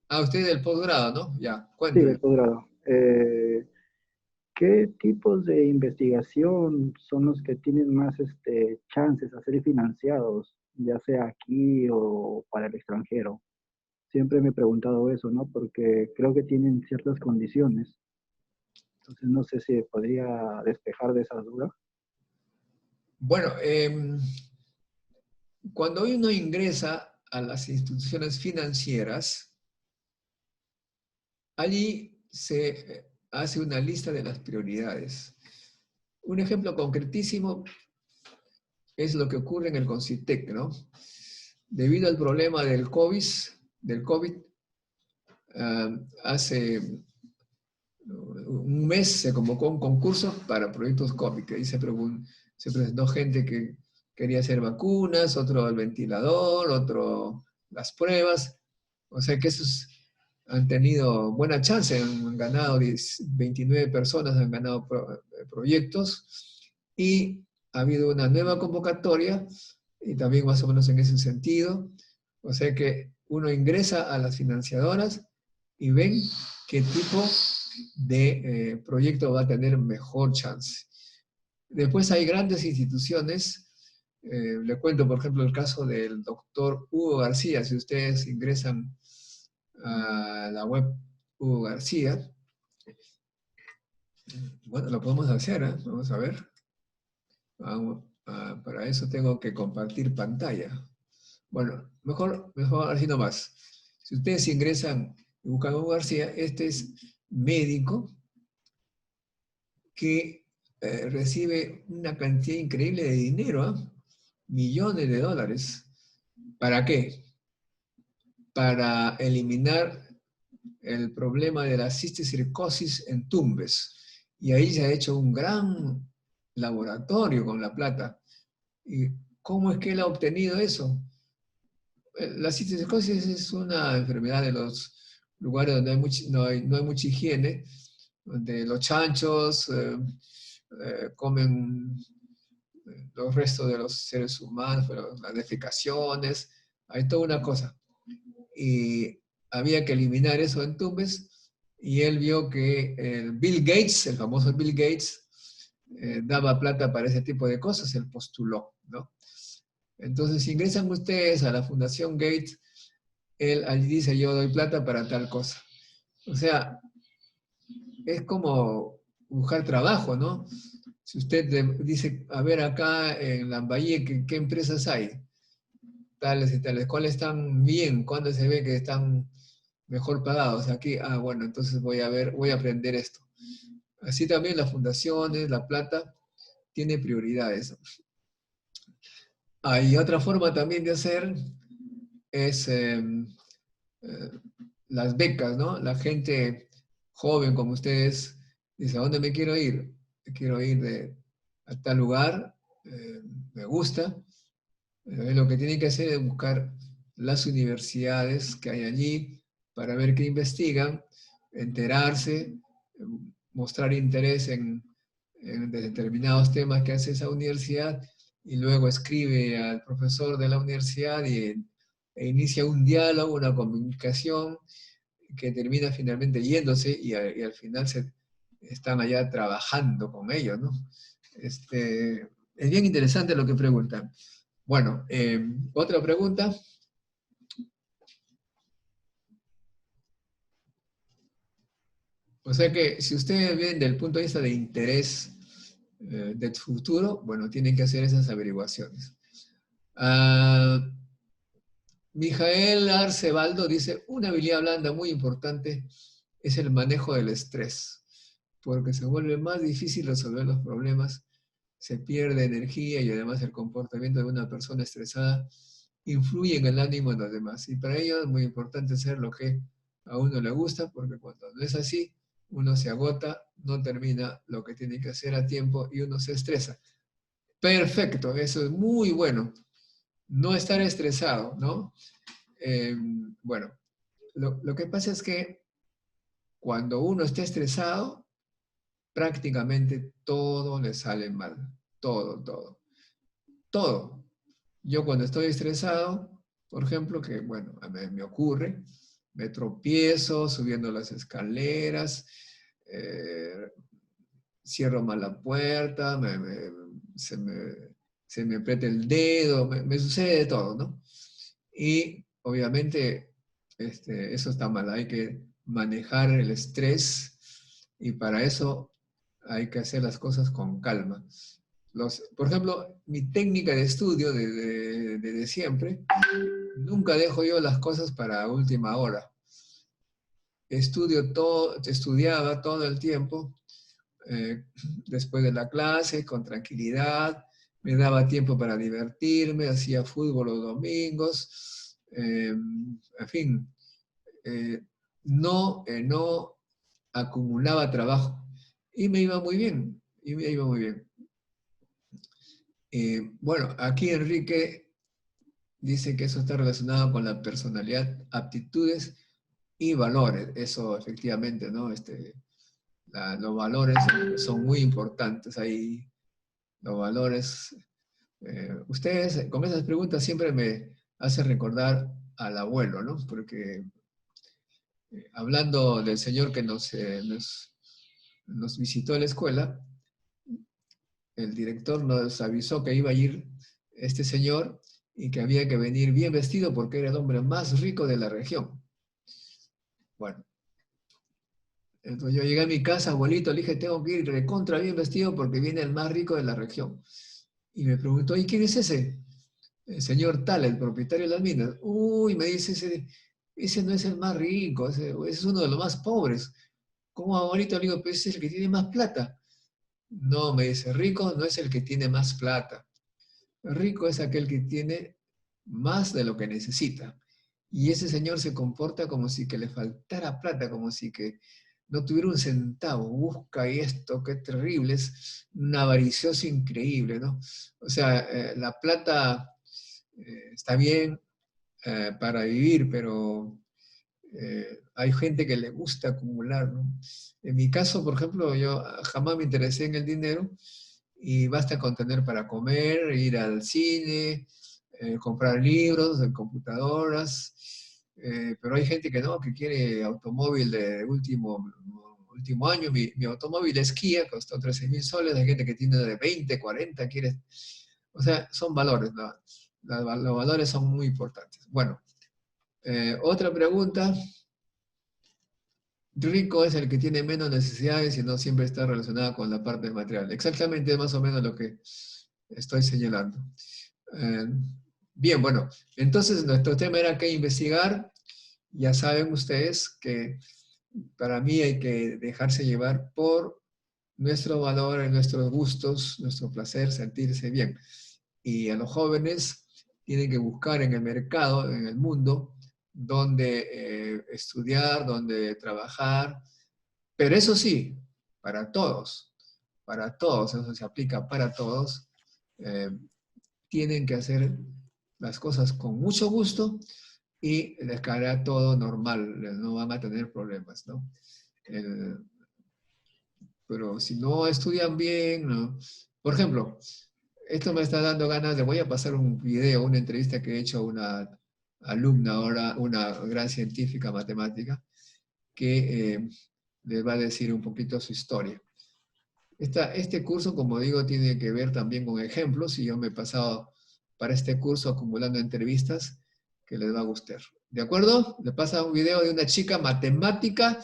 Usted del posgrado, ¿no? Ya, Sí, cuénteme. del posgrado. ¿Qué tipos de investigación son los que tienen más chances a ser financiados, ya sea aquí o para el extranjero? Siempre me he preguntado eso, ¿no? Porque creo que tienen ciertas condiciones. Entonces no sé si podría despejar de esas dudas. Bueno, cuando uno ingresa a las instituciones financieras, allí se hace una lista de las prioridades. Un ejemplo concretísimo es lo que ocurre en el Concitec, ¿no? Debido al problema del COVID, hace un mes se convocó un concurso para proyectos COVID, que ahí se presentó gente que quería hacer vacunas, otro el ventilador, otro las pruebas. O sea que esos han tenido buena chance, han ganado 29 personas, han ganado proyectos y ha habido una nueva convocatoria y también más o menos en ese sentido. O sea que uno ingresa a las financiadoras y ven qué tipo de proyecto va a tener mejor chance. Después hay grandes instituciones, le cuento por ejemplo el caso del doctor Hugo García, si ustedes ingresan a la web Hugo García, bueno, lo podemos hacer, ¿eh? Vamos a ver. Para eso tengo que compartir pantalla. Bueno, mejor así nomás. Si ustedes ingresan y buscan a Hugo García, este es médico que recibe una cantidad increíble de dinero, ¿eh? Millones de dólares. ¿Para qué? Para eliminar el problema de la cisticercosis en Tumbes. Y ahí se ha hecho un gran laboratorio con la plata. ¿Y cómo es que él ha obtenido eso? La cisticercosis es una enfermedad de los lugares donde no hay mucha higiene, donde los chanchos comen los restos de los seres humanos, pero las defecaciones, hay toda una cosa. Y había que eliminar eso en Tumbes, y él vio que Bill Gates, el famoso Bill Gates, daba plata para ese tipo de cosas, él postuló, ¿no? Entonces, si ingresan ustedes a la Fundación Gates, él allí dice, yo doy plata para tal cosa. O sea, es como buscar trabajo, ¿no? Si usted dice, a ver, acá en Lambayeque, ¿qué empresas hay? Tales y tales. ¿Cuáles están bien? ¿Cuándo se ve que están mejor pagados? Aquí, bueno, entonces voy a aprender esto. Así también las fundaciones, la plata, tiene prioridades. Hay otra forma también de hacer es las becas, ¿no? La gente joven como ustedes dice, ¿a dónde me quiero ir? Me quiero ir a tal lugar, me gusta. Lo que tienen que hacer es buscar las universidades que hay allí para ver qué investigan, enterarse, mostrar interés en determinados temas que hace esa universidad y luego escribe al profesor de la universidad e inicia un diálogo, una comunicación que termina finalmente yéndose y al final están allá trabajando con ellos, ¿no? Es bien interesante lo que preguntan. Bueno, otra pregunta. O sea que si ustedes ven del punto de vista de interés del futuro, bueno, tienen que hacer esas averiguaciones. Mijael Arcebaldo dice, una habilidad blanda muy importante es el manejo del estrés, porque se vuelve más difícil resolver los problemas, se pierde energía y además el comportamiento de una persona estresada influye en el ánimo de los demás. Y para ello es muy importante hacer lo que a uno le gusta, porque cuando no es así, uno se agota, no termina lo que tiene que hacer a tiempo y uno se estresa. Perfecto, eso es muy bueno. No estar estresado, ¿no? Bueno, lo que pasa es que cuando uno está estresado, prácticamente todo le sale mal. Todo, todo. Todo. Yo cuando estoy estresado, por ejemplo, que bueno, me ocurre, me tropiezo subiendo las escaleras, cierro mal la puerta, se me aprieta el dedo, me sucede todo, ¿no? Y obviamente eso está mal, hay que manejar el estrés y para eso hay que hacer las cosas con calma. Por ejemplo, mi técnica de estudio desde siempre, nunca dejo yo las cosas para última hora. Estudiaba todo el tiempo, después de la clase, con tranquilidad, me daba tiempo para divertirme, hacía fútbol los domingos, en fin, no acumulaba trabajo y me iba muy bien, y me iba muy bien. Bueno, aquí Enrique dice que eso está relacionado con la personalidad, aptitudes y valores. Eso efectivamente, ¿no? Los valores son muy importantes ahí. Los valores. Ustedes con esas preguntas siempre me hacen recordar al abuelo, ¿no? Porque hablando del señor que nos visitó en la escuela, el director nos avisó que iba a ir este señor y que había que venir bien vestido porque era el hombre más rico de la región. Bueno, entonces yo llegué a mi casa, abuelito, le dije, tengo que ir recontra bien vestido porque viene el más rico de la región. Y me preguntó, ¿y quién es ese? El señor tal, el propietario de las minas. Uy, me dice, ese no es el más rico, ese es uno de los más pobres. ¿Cómo, abuelito? Le digo, pues es el que tiene más plata. No, me dice, rico no es el que tiene más plata. Rico es aquel que tiene más de lo que necesita. Y ese señor se comporta como si que le faltara plata, como si que no tuviera un centavo. Busca esto, qué terrible, es un avaricioso increíble, ¿no? O sea, la plata está bien para vivir, pero hay gente que le gusta acumular, ¿no? En mi caso, por ejemplo, yo jamás me interesé en el dinero y basta con tener para comer, ir al cine, comprar libros, computadoras, pero hay gente que no, que quiere automóvil de último año. Mi automóvil es Kia, costó 13.000 soles, hay gente que tiene de 20, 40, quiere... O sea, son valores, ¿no? Los valores son muy importantes. Bueno, otra pregunta. Rico es el que tiene menos necesidades y no siempre está relacionada con la parte material. Exactamente, más o menos lo que estoy señalando. Bien, bueno, entonces nuestro tema era que investigar. Ya saben ustedes que para mí hay que dejarse llevar por nuestros valores, nuestros gustos, nuestro placer, sentirse bien. y a los jóvenes tienen que buscar en el mercado, en el mundo, donde estudiar, donde trabajar, pero eso sí, para todos, eso se aplica para todos, eh, tienen que hacer las cosas con mucho gusto y les caerá todo normal, no van a tener problemas, ¿no? Pero si no estudian bien, ¿no? Por ejemplo, esto me está dando ganas, le voy a pasar un video, una entrevista que he hecho a una alumna ahora, una gran científica matemática, que les va a decir un poquito su historia. Este curso, como digo, tiene que ver también con ejemplos y yo me he pasado para este curso acumulando entrevistas que les va a gustar. ¿De acuerdo? Le pasa un video de una chica matemática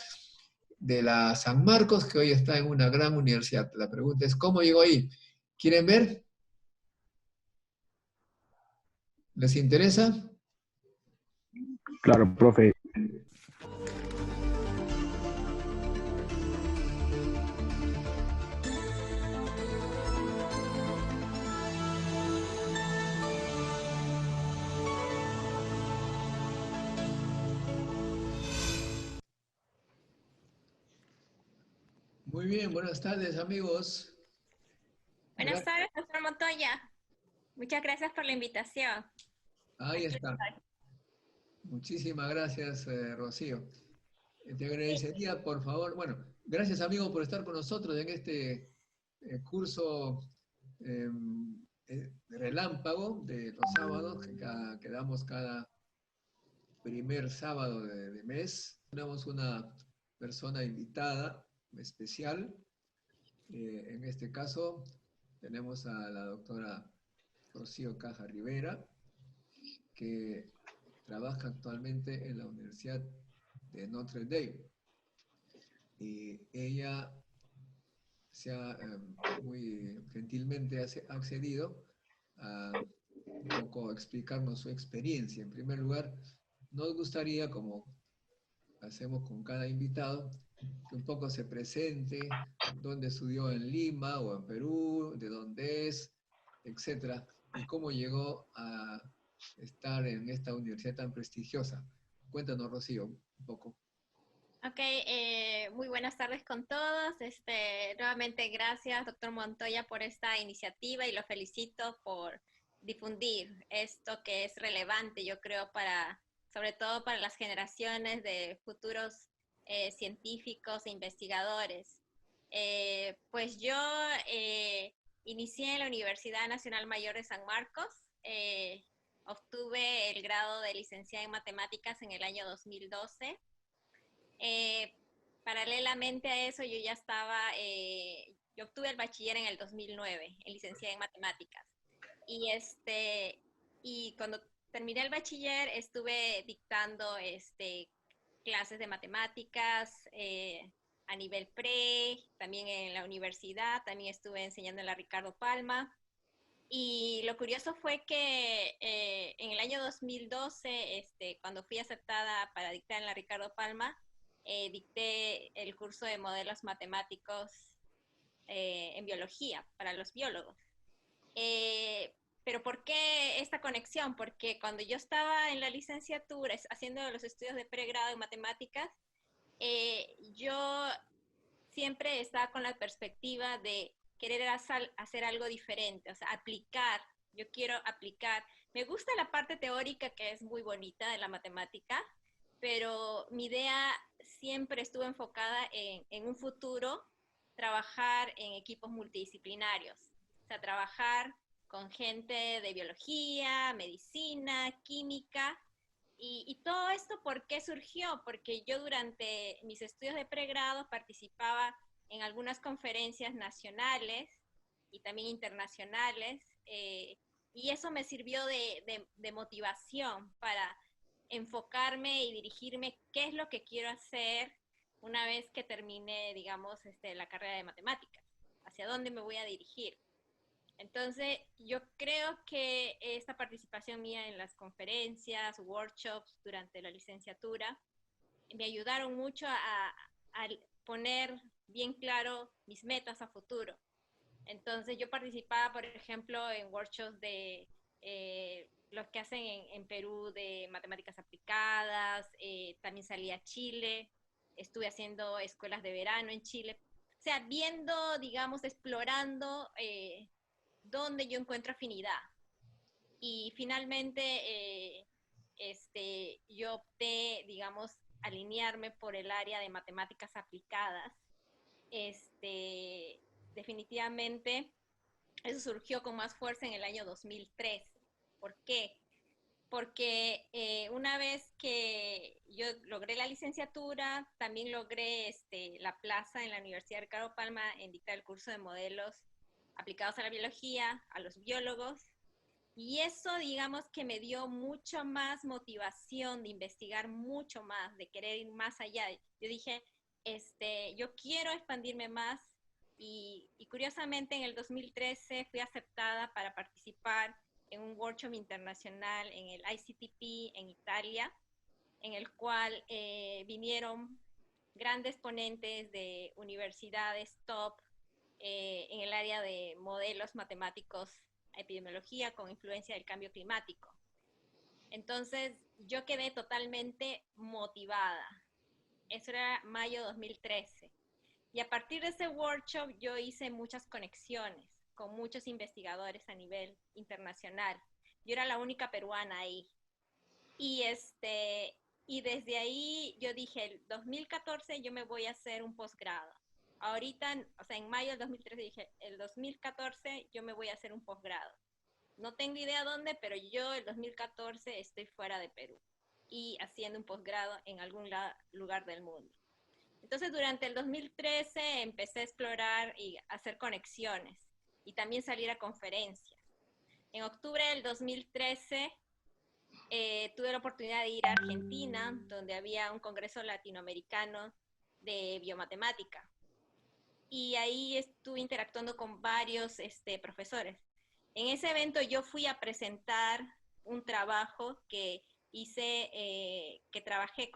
de la San Marcos que hoy está en una gran universidad. La pregunta es, ¿cómo llegó ahí? ¿Quieren ver? ¿Les interesa? Claro, profe. Muy bien, buenas tardes, amigos. Buenas tardes, doctor Montoya. Muchas gracias por la invitación. Ahí está. Muchísimas gracias, Rocío. Te agradecería, por favor, bueno, gracias, amigo, por estar con nosotros en este curso relámpago de los sábados que damos cada primer sábado de mes. Tenemos una persona invitada especial. En este caso, tenemos a la doctora Rocío Caja Rivera, que trabaja actualmente en la Universidad de Notre Dame. Y ella se ha muy gentilmente accedido a un poco explicarnos su experiencia. En primer lugar, nos gustaría, como hacemos con cada invitado, que un poco se presente, dónde estudió en Lima o en Perú, de dónde es, etcétera, y cómo llegó a estar en esta universidad tan prestigiosa. Cuéntanos, Rocío, un poco. Ok, muy buenas tardes con todos. Nuevamente gracias, doctor Montoya, por esta iniciativa y lo felicito por difundir esto que es relevante, yo creo, sobre todo para las generaciones de futuros científicos e investigadores. Pues yo inicié en la Universidad Nacional Mayor de San Marcos. Obtuve el grado de licenciada en matemáticas en el año 2012. Paralelamente a eso, yo obtuve el bachiller en el 2009, en licenciada en matemáticas. Y cuando terminé el bachiller, estuve dictando clases de matemáticas a nivel pre, también en la universidad, también estuve enseñando en la Ricardo Palma. Y lo curioso fue que en el año 2012, cuando fui aceptada para dictar en la Ricardo Palma, dicté el curso de modelos matemáticos en biología para los biólogos. Pero ¿por qué esta conexión? Porque cuando yo estaba en la licenciatura haciendo los estudios de pregrado en matemáticas, yo siempre estaba con la perspectiva de querer hacer algo diferente, o sea, aplicar. Yo quiero aplicar. Me gusta la parte teórica, que es muy bonita, de la matemática, pero mi idea siempre estuvo enfocada en un futuro trabajar en equipos multidisciplinarios, o sea, trabajar con gente de biología, medicina, química, y todo esto, ¿por qué surgió? Porque yo durante mis estudios de pregrado participaba en algunas conferencias nacionales y también internacionales, y eso me sirvió de motivación para enfocarme y dirigirme qué es lo que quiero hacer una vez que termine, digamos, la carrera de matemáticas, hacia dónde me voy a dirigir. Entonces, yo creo que esta participación mía en las conferencias, workshops durante la licenciatura, me ayudaron mucho a poner bien claro mis metas a futuro. Entonces yo participaba, por ejemplo, en workshops de los que hacen en Perú de matemáticas aplicadas, también salí a Chile, estuve haciendo escuelas de verano en Chile, o sea, viendo, digamos, explorando dónde yo encuentro afinidad. Y finalmente yo opté, digamos, alinearme por el área de matemáticas aplicadas. Definitivamente eso surgió con más fuerza en el año 2013. ¿Por qué? Porque una vez que yo logré la licenciatura, también logré la plaza en la Universidad de Ricardo Palma en dictar el curso de modelos aplicados a la biología, a los biólogos, y eso, digamos, que me dio mucho más motivación de investigar mucho más, de querer ir más allá. Yo dije, yo quiero expandirme más, y curiosamente en el 2013 fui aceptada para participar en un workshop internacional en el ICTP en Italia, en el cual vinieron grandes ponentes de universidades top en el área de modelos matemáticos, epidemiología con influencia del cambio climático. Entonces yo quedé totalmente motivada. Eso era mayo 2013. Y a partir de ese workshop yo hice muchas conexiones con muchos investigadores a nivel internacional. Yo era la única peruana ahí. Y desde ahí yo dije, el 2014 yo me voy a hacer un posgrado. Ahorita, o sea, en mayo del 2013 dije, el 2014 yo me voy a hacer un posgrado. No tengo idea dónde, pero yo el 2014 estoy fuera de Perú y haciendo un posgrado en algún lugar del mundo. Entonces, durante el 2013 empecé a explorar y hacer conexiones y también salir a conferencias. En octubre del 2013 tuve la oportunidad de ir a Argentina, donde había un congreso latinoamericano de biomatemática. Y ahí estuve interactuando con varios profesores. En ese evento yo fui a presentar un trabajo que hice, que trabajé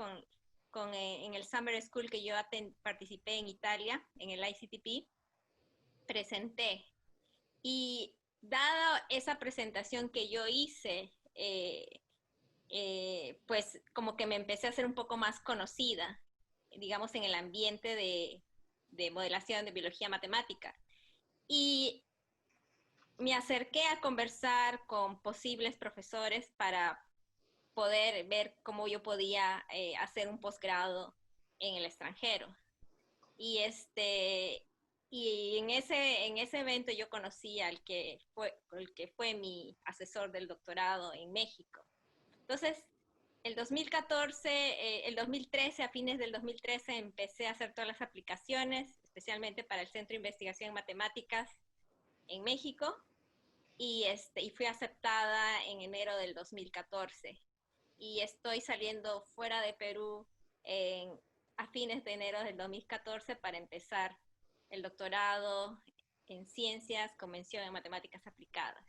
en el Summer School que yo participé en Italia, en el ICTP, presenté. Y dada esa presentación que yo hice, pues como que me empecé a hacer un poco más conocida, digamos, en el ambiente de modelación de biología matemática. Y me acerqué a conversar con posibles profesores para poder ver cómo yo podía hacer un posgrado en el extranjero. Y en ese evento yo conocí al que fue mi asesor del doctorado en México. Entonces, el 2013, a fines del 2013, empecé a hacer todas las aplicaciones, especialmente para el Centro de Investigación en Matemáticas en México, y fui aceptada en enero del 2014. Y estoy saliendo fuera de Perú a fines de enero del 2014 para empezar el doctorado en ciencias con mención en matemáticas aplicadas.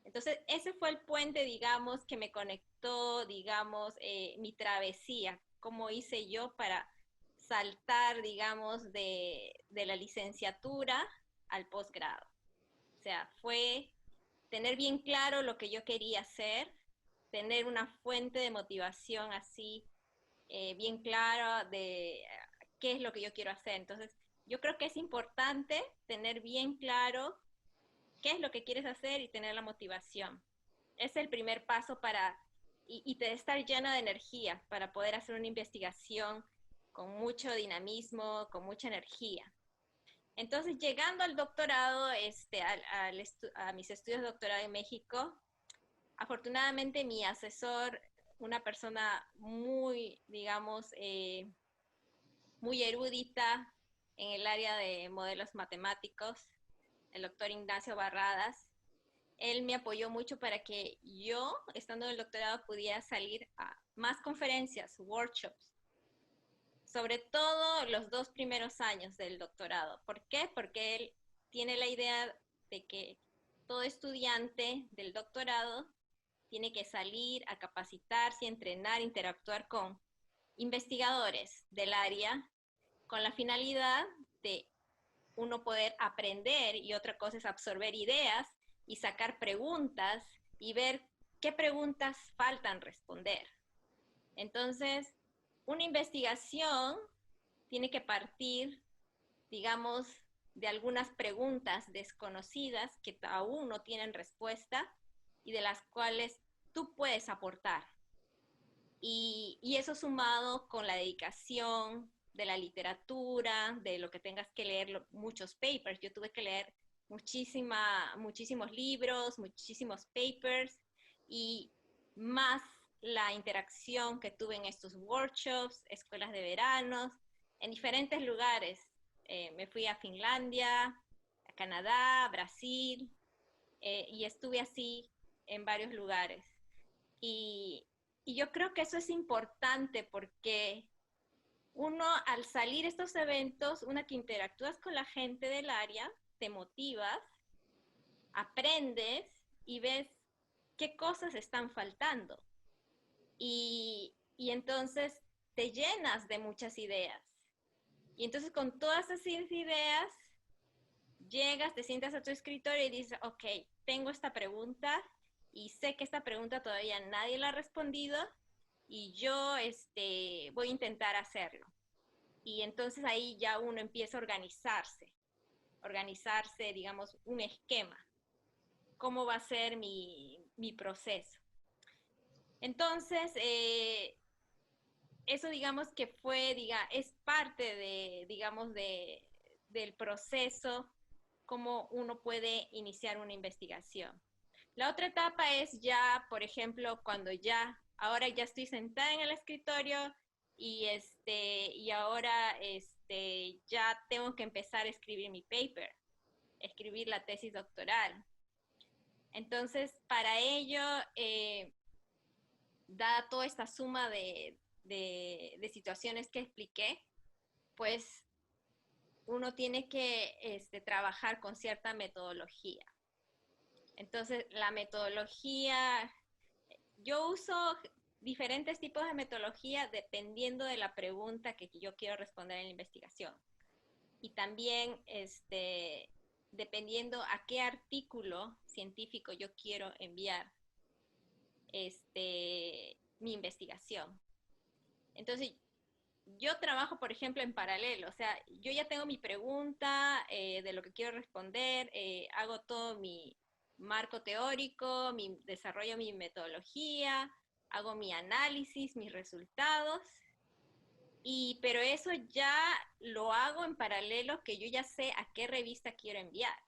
Entonces, ese fue el puente, digamos, que me conectó, digamos, mi travesía, cómo hice yo para saltar, digamos, de la licenciatura al posgrado. O sea, fue tener bien claro lo que yo quería hacer, tener una fuente de motivación así, bien clara de qué es lo que yo quiero hacer. Entonces, yo creo que es importante tener bien claro qué es lo que quieres hacer y tener la motivación. Es el primer paso y te estar llena de energía para poder hacer una investigación con mucho dinamismo, con mucha energía. Entonces, llegando al doctorado, a mis estudios de doctorado en México, afortunadamente mi asesor, una persona muy, digamos, muy erudita en el área de modelos matemáticos, el doctor Ignacio Barradas, él me apoyó mucho para que yo, estando en el doctorado, pudiera salir a más conferencias, workshops, sobre todo los 2 primeros años del doctorado. ¿Por qué? Porque él tiene la idea de que todo estudiante del doctorado tiene que salir a capacitarse, entrenar, interactuar con investigadores del área con la finalidad de uno poder aprender y otra cosa es absorber ideas y sacar preguntas y ver qué preguntas faltan responder. Entonces, una investigación tiene que partir, digamos, de algunas preguntas desconocidas que aún no tienen respuesta y de las cuales tú puedes aportar. Y eso sumado con la dedicación de la literatura, de lo que tengas que leer, muchos papers. Yo tuve que leer muchísimos libros, muchísimos papers, y más la interacción que tuve en estos workshops, escuelas de verano, en diferentes lugares. Me fui a Finlandia, a Canadá, Brasil, y estuve así en varios lugares. Y yo creo que eso es importante porque uno, al salir a estos eventos, una que interactúas con la gente del área, te motivas, aprendes y ves qué cosas están faltando. Y entonces te llenas de muchas ideas. Y entonces con todas esas ideas, llegas, te sientas a tu escritorio y dices, ok, tengo esta pregunta y sé que esta pregunta todavía nadie la ha respondido y yo voy a intentar hacerlo. Y entonces ahí ya uno empieza a organizarse, digamos, un esquema. ¿Cómo va a ser mi proceso? Entonces, eso digamos que es parte del proceso, cómo uno puede iniciar una investigación. La otra etapa es ya, por ejemplo, cuando ahora ya estoy sentada en el escritorio y ahora ya tengo que empezar a escribir mi paper, escribir la tesis doctoral. Entonces, para ello, dada toda esta suma de situaciones que expliqué, pues uno tiene que trabajar con cierta metodología. Entonces, la metodología, yo uso diferentes tipos de metodología dependiendo de la pregunta que yo quiero responder en la investigación. Y también dependiendo a qué artículo científico yo quiero enviar mi investigación. Entonces, yo trabajo, por ejemplo, en paralelo. O sea, yo ya tengo mi pregunta de lo que quiero responder, hago todo mi marco teórico, desarrollo mi metodología, hago mi análisis, mis resultados, pero eso ya lo hago en paralelo, que yo ya sé a qué revista quiero enviar.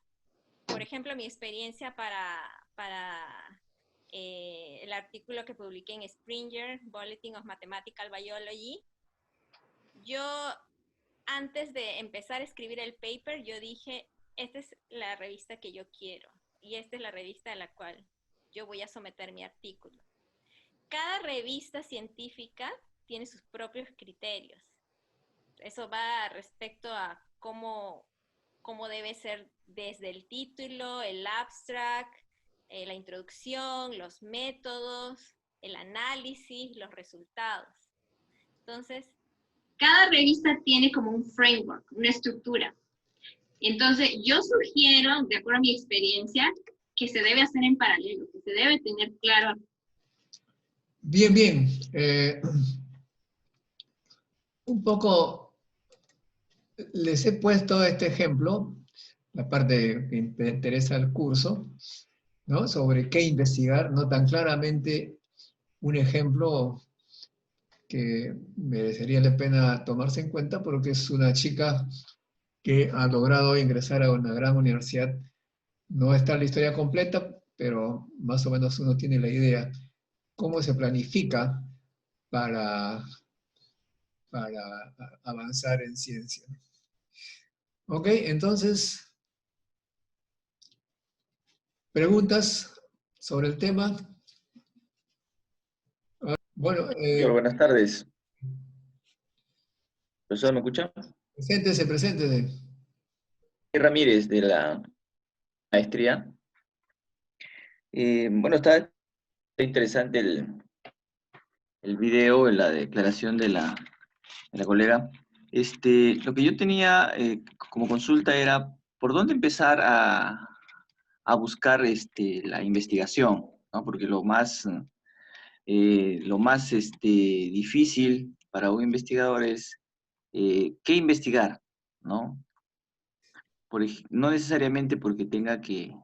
Por ejemplo, mi experiencia para el artículo que publiqué en Springer, Bulletin of Mathematical Biology, yo antes de empezar a escribir el paper, yo dije, esta es la revista que yo quiero y esta es la revista a la cual yo voy a someter mi artículo. Cada revista científica tiene sus propios criterios. Eso va respecto a cómo debe ser desde el título, el abstract, la introducción, los métodos, el análisis, los resultados. Entonces, cada revista tiene como un framework, una estructura. Entonces, yo sugiero, de acuerdo a mi experiencia, que se debe hacer en paralelo, que se debe tener claro. Bien, bien. Un poco les he puesto este ejemplo, la parte que me interesa el curso, ¿no? Sobre qué investigar, no tan claramente un ejemplo que merecería la pena tomarse en cuenta porque es una chica que ha logrado ingresar a una gran universidad. No está la historia completa, pero más o menos uno tiene la idea cómo se planifica para avanzar en ciencia. Ok, entonces, ¿preguntas sobre el tema? Bueno, buenas tardes. ¿Profesor, me escucha? Preséntese. Ramírez, de la maestría. Bueno, está interesante el video, la declaración de la colega. Lo que yo tenía como consulta era, ¿por dónde empezar a buscar la investigación? ¿No? Porque lo más difícil para un investigador es qué investigar, ¿no? No necesariamente porque tenga que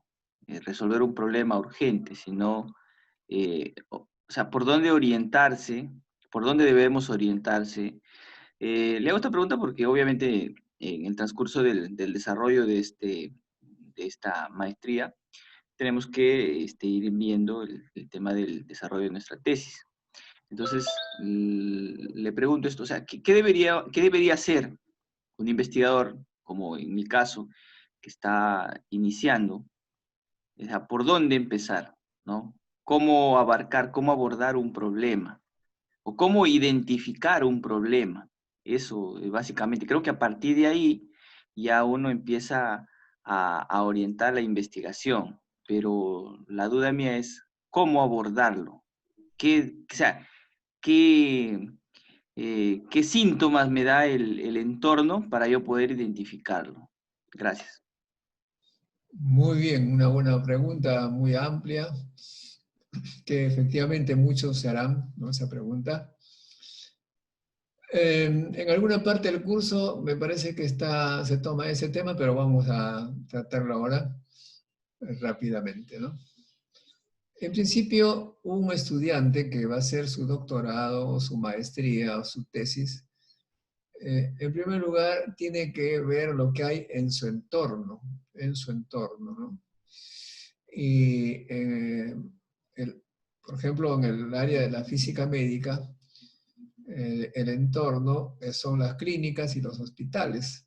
resolver un problema urgente, sino, o sea, por dónde orientarse, por dónde debemos orientarse. Le hago esta pregunta porque obviamente en el transcurso del desarrollo de esta maestría, tenemos que ir viendo el tema del desarrollo de nuestra tesis. Entonces, le pregunto esto, o sea, ¿qué debería hacer un investigador, como en mi caso, que está iniciando? O sea, ¿por dónde empezar? ¿No? ¿Cómo abarcar, cómo abordar un problema? ¿O cómo identificar un problema? Eso, básicamente. Creo que a partir de ahí ya uno empieza a orientar la investigación, pero la duda mía es cómo abordarlo. O sea, qué síntomas me da el entorno para yo poder identificarlo? Gracias. Muy bien, una buena pregunta, muy amplia, que efectivamente muchos se harán, ¿no? Esa pregunta. En alguna parte del curso me parece que se toma ese tema, pero vamos a tratarlo ahora rápidamente, ¿no? En principio, un estudiante que va a hacer su doctorado o su maestría o su tesis, en primer lugar tiene que ver lo que hay en su entorno, ¿no? Y, por ejemplo, en el área de la física médica, el entorno son las clínicas y los hospitales,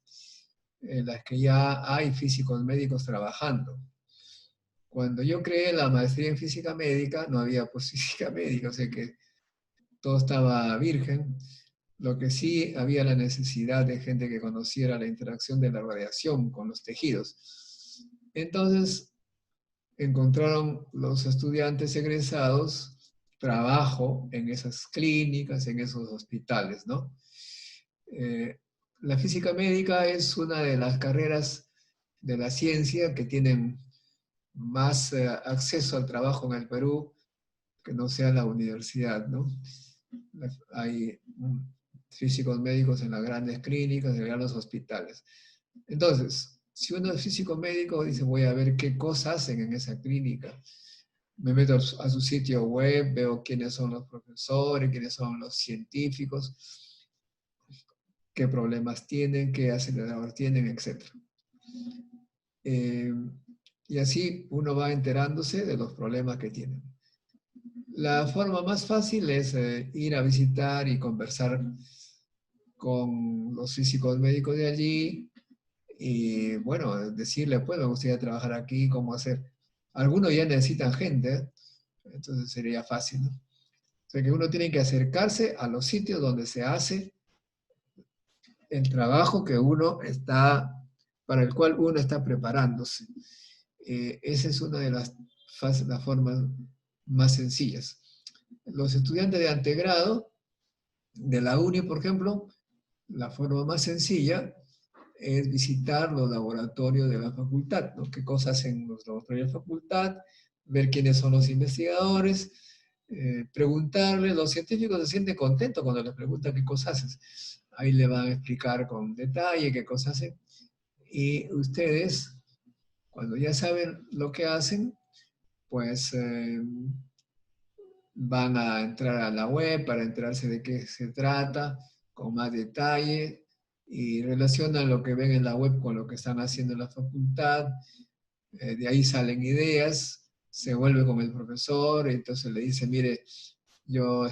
en las que ya hay físicos médicos trabajando. Cuando yo creé la maestría en física médica, no había pues física médica, o sea que todo estaba virgen. Lo que sí había la necesidad de gente que conociera la interacción de la radiación con los tejidos. Entonces, encontraron los estudiantes egresados trabajo en esas clínicas, en esos hospitales, ¿no? La física médica es una de las carreras de la ciencia que tienen más acceso al trabajo en el Perú que no sea la universidad, ¿no? Hay físicos médicos en las grandes clínicas, en los grandes hospitales. Entonces, si uno es físico médico, dice, voy a ver qué cosas hacen en esa clínica. Me meto a su sitio web, veo quiénes son los profesores, quiénes son los científicos, qué problemas tienen, qué acelerador tienen, etc. Y así uno va enterándose de los problemas que tienen. La forma más fácil es ir a visitar y conversar con los físicos médicos de allí y, bueno, decirle, pues, me gustaría trabajar aquí, cómo hacer. Algunos ya necesitan gente, entonces sería fácil, ¿no? O sea que uno tiene que acercarse a los sitios donde se hace el trabajo que para el cual uno está preparándose. Esa es una de las formas más sencillas. Los estudiantes de antegrado de la UNI, por ejemplo, la forma más sencilla es visitar los laboratorios de la facultad, ¿no? Qué cosas hacen los laboratorios de la facultad, ver quiénes son los investigadores, preguntarles. Los científicos se sienten contentos cuando les preguntan qué cosas hacen. Ahí le van a explicar con detalle qué cosas hacen. Y ustedes, cuando ya saben lo que hacen, pues van a entrar a la web para enterarse de qué se trata, con más detalle, y relacionan lo que ven en la web con lo que están haciendo en la facultad. De ahí salen ideas, se vuelve con el profesor, y entonces le dice, mire, yo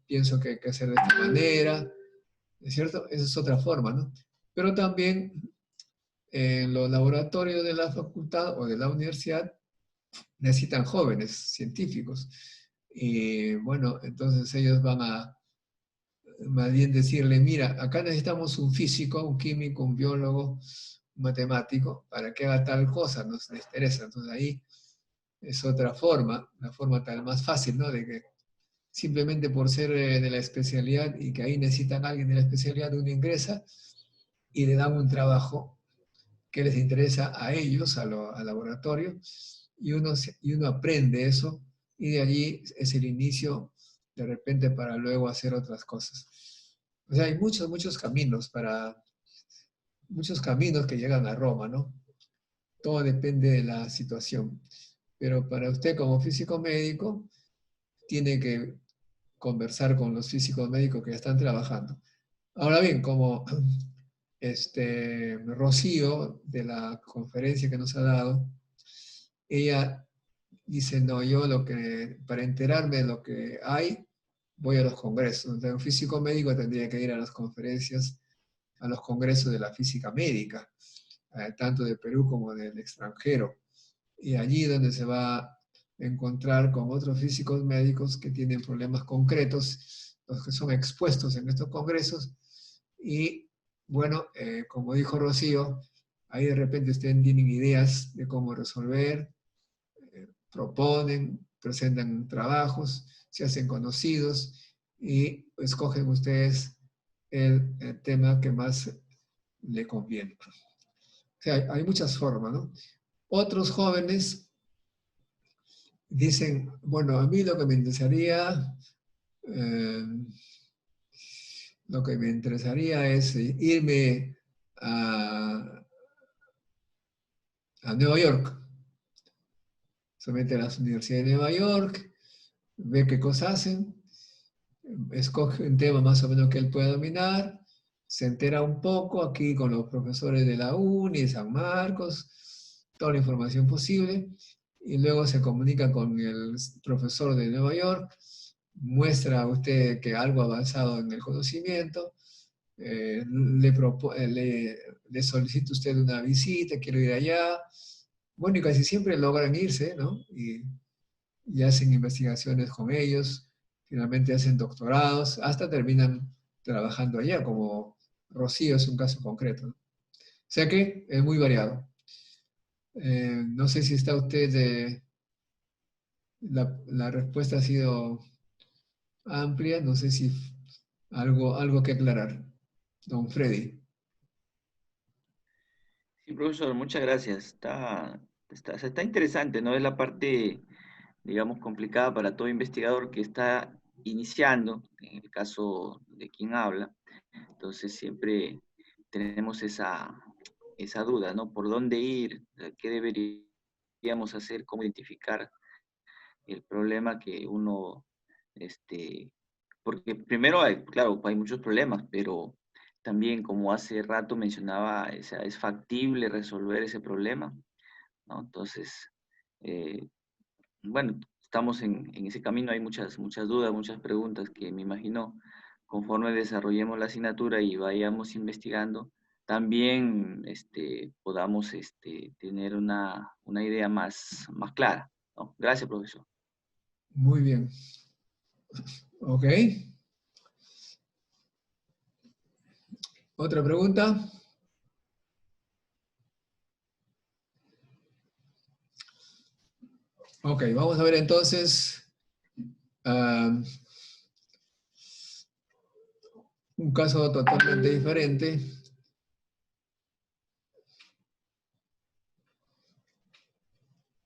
pienso que hay que hacer de esta manera, ¿es cierto? Esa es otra forma, ¿no? Pero también en los laboratorios de la facultad o de la universidad necesitan jóvenes científicos. Y bueno, entonces ellos van a más bien decirle, mira, acá necesitamos un físico, un químico, un biólogo, un matemático, para que haga tal cosa, nos interesa. Entonces ahí es otra forma, la forma tal más fácil, ¿no? De que simplemente por ser de la especialidad y que ahí necesitan a alguien de la especialidad, uno ingresa y le dan un trabajo que les interesa a ellos, al laboratorio, y uno aprende eso, y de allí es el inicio, de repente, para luego hacer otras cosas. O sea, hay muchos caminos muchos caminos que llegan a Roma, ¿no? Todo depende de la situación. Pero para usted como físico médico, tiene que conversar con los físicos médicos que ya están trabajando. Ahora bien, como Rocío, de la conferencia que nos ha dado, ella dice, no, yo para enterarme de lo que hay, voy a los congresos. Entonces, un físico médico tendría que ir a las conferencias, a los congresos de la física médica, tanto de Perú como del extranjero. Y allí donde se va a encontrar con otros físicos médicos que tienen problemas concretos, los que son expuestos en estos congresos. Y bueno, como dijo Rocío, ahí de repente ustedes tienen ideas de cómo resolver, proponen, presentan trabajos, se hacen conocidos y escogen ustedes el tema que más le conviene. O sea, hay muchas formas, ¿no? Otros jóvenes dicen, bueno, a mí lo que me interesaría es irme a Nueva York. Se mete a las universidades de Nueva York, ve qué cosas hacen, escoge un tema más o menos que él pueda dominar, se entera un poco aquí con los profesores de la UNI, de San Marcos, toda la información posible, y luego se comunica con el profesor de Nueva York, muestra a usted que algo ha avanzado en el conocimiento, le solicita usted una visita, quiero ir allá. Bueno, y casi siempre logran irse, ¿no? Y hacen investigaciones con ellos, finalmente hacen doctorados, hasta terminan trabajando allá, como Rocío es un caso concreto, ¿no? O sea que es muy variado. No sé si está usted, la respuesta ha sido amplia, no sé si algo que aclarar. Don Freddy. Sí, profesor, muchas gracias. Está interesante, ¿no? Es la parte, digamos, complicada para todo investigador que está iniciando, en el caso de quien habla. Entonces siempre tenemos esa duda, ¿no? ¿Por dónde ir? ¿Qué deberíamos hacer? ¿Cómo identificar el problema que uno, porque primero claro, hay muchos problemas, pero también, como hace rato mencionaba, es factible resolver ese problema, ¿no? Entonces, bueno, estamos en ese camino, hay muchas dudas, muchas preguntas que me imagino conforme desarrollemos la asignatura y vayamos investigando, también podamos tener una idea más clara, ¿no? Gracias, profesor. Muy bien. Ok. ¿Otra pregunta? Ok, vamos a ver entonces un caso totalmente diferente.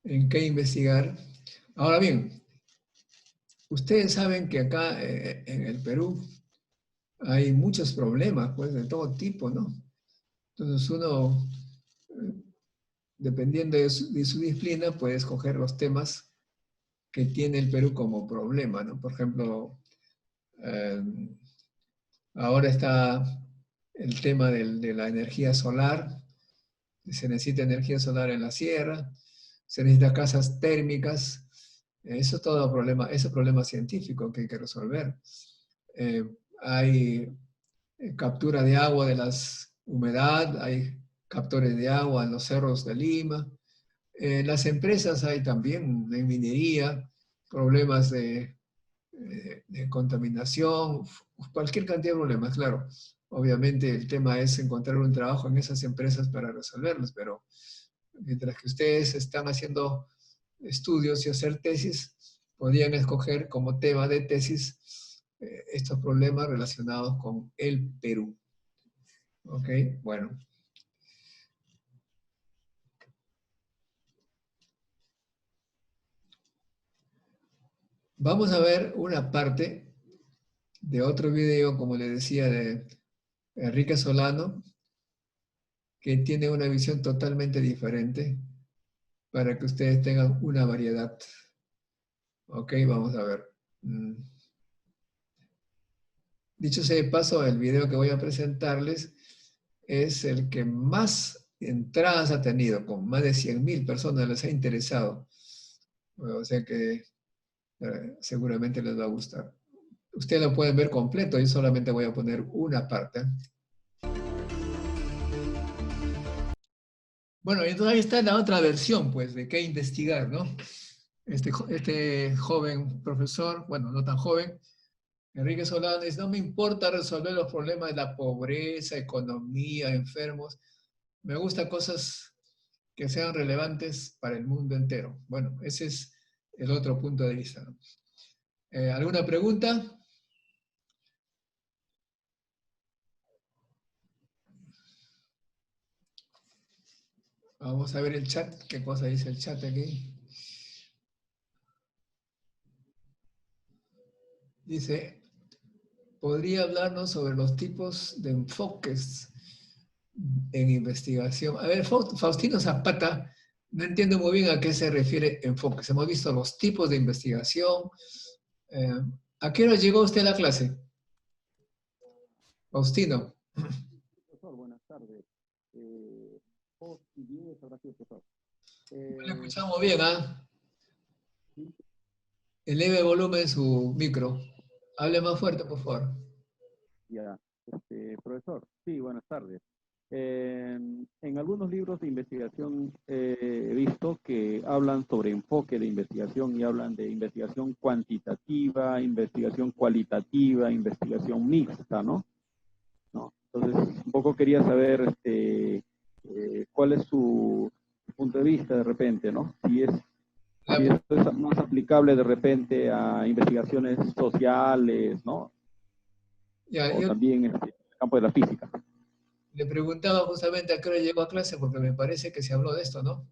¿En qué investigar? Ahora bien, ustedes saben que acá en el Perú hay muchos problemas, pues, de todo tipo, ¿no? Entonces uno, dependiendo de su disciplina, puede escoger los temas que tiene el Perú como problema, ¿no? Por ejemplo, ahora está el tema de la energía solar. Se necesita energía solar en la sierra, se necesitan casas térmicas. Eso es todo problema científico que hay que resolver. Hay captura de agua de las humedad, hay captores de agua en los cerros de Lima. En las empresas hay también de minería, problemas de contaminación, cualquier cantidad de problemas, claro. Obviamente el tema es encontrar un trabajo en esas empresas para resolverlos, pero mientras que ustedes están haciendo estudios y hacer tesis, podían escoger como tema de tesis estos problemas relacionados con el Perú. ¿Ok? Bueno. Vamos a ver una parte de otro video, como le decía, de Enrique Solano, que tiene una visión totalmente diferente para que ustedes tengan una variedad. Ok, vamos a ver. Dicho sea de paso, el video que voy a presentarles es el que más entradas ha tenido, con más de 100.000 personas les ha interesado. O sea que seguramente les va a gustar. Ustedes lo pueden ver completo, yo solamente voy a poner una parte. Bueno, entonces ahí está la otra versión, pues, de qué investigar, ¿no? Este joven profesor, bueno, no tan joven, Enrique Solano, dice, no me importa resolver los problemas de la pobreza, economía, enfermos. Me gustan cosas que sean relevantes para el mundo entero. Bueno, ese es el otro punto de vista, ¿no? ¿Alguna pregunta? Vamos a ver el chat. ¿Qué cosa dice el chat aquí? Dice, ¿podría hablarnos sobre los tipos de enfoques en investigación? A ver, Faustino Zapata, no entiendo muy bien a qué se refiere enfoques. Hemos visto los tipos de investigación. ¿A qué hora llegó usted a la clase? Faustino. Profesor, buenas tardes. No le escuchamos bien, ¿ah? Eleve el volumen de su micro. Hable más fuerte, por favor. Ya, profesor, sí, buenas tardes. En algunos libros de investigación he visto que hablan sobre enfoque de investigación y hablan de investigación cuantitativa, investigación cualitativa, investigación mixta, ¿no? Entonces, un poco quería saber cuál es su punto de vista de repente, ¿no? Si esto es más aplicable de repente a investigaciones sociales, ¿no? Ya, o también en el campo de la física. Le preguntaba justamente a qué hora llegó a clase porque me parece que se habló de esto, ¿no?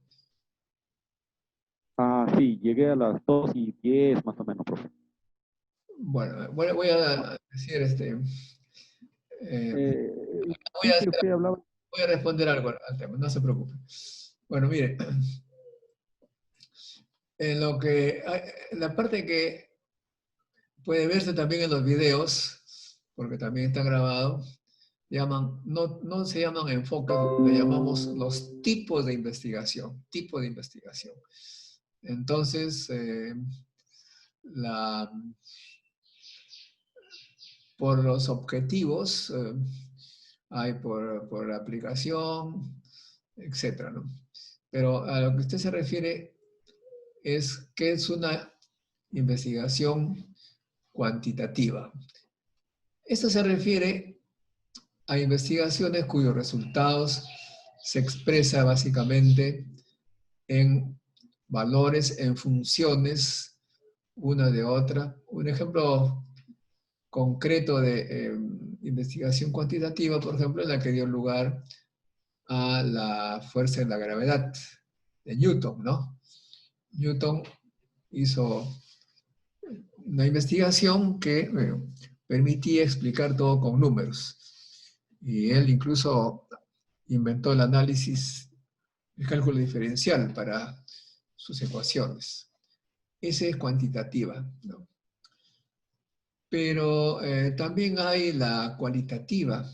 Ah, sí, llegué a las 2:10 más o menos, profe. Bueno, voy a decir voy a responder algo al tema, no se preocupe. Bueno, mire, la parte que puede verse también en los videos, porque también está grabado, no se llaman enfoques, le llamamos los tipos de investigación, Entonces, por los objetivos, hay por la aplicación, etcétera, ¿no? Pero a lo que usted se refiere es que es una investigación cuantitativa. Esto se refiere a investigaciones cuyos resultados se expresa básicamente en valores, en funciones, una de otra. Un ejemplo concreto de investigación cuantitativa, por ejemplo, es la que dio lugar a la fuerza de la gravedad de Newton, ¿no? Newton hizo una investigación que permitía explicar todo con números. Y él incluso inventó el cálculo diferencial para sus ecuaciones. Esa es cuantitativa, ¿no? Pero también hay la cualitativa,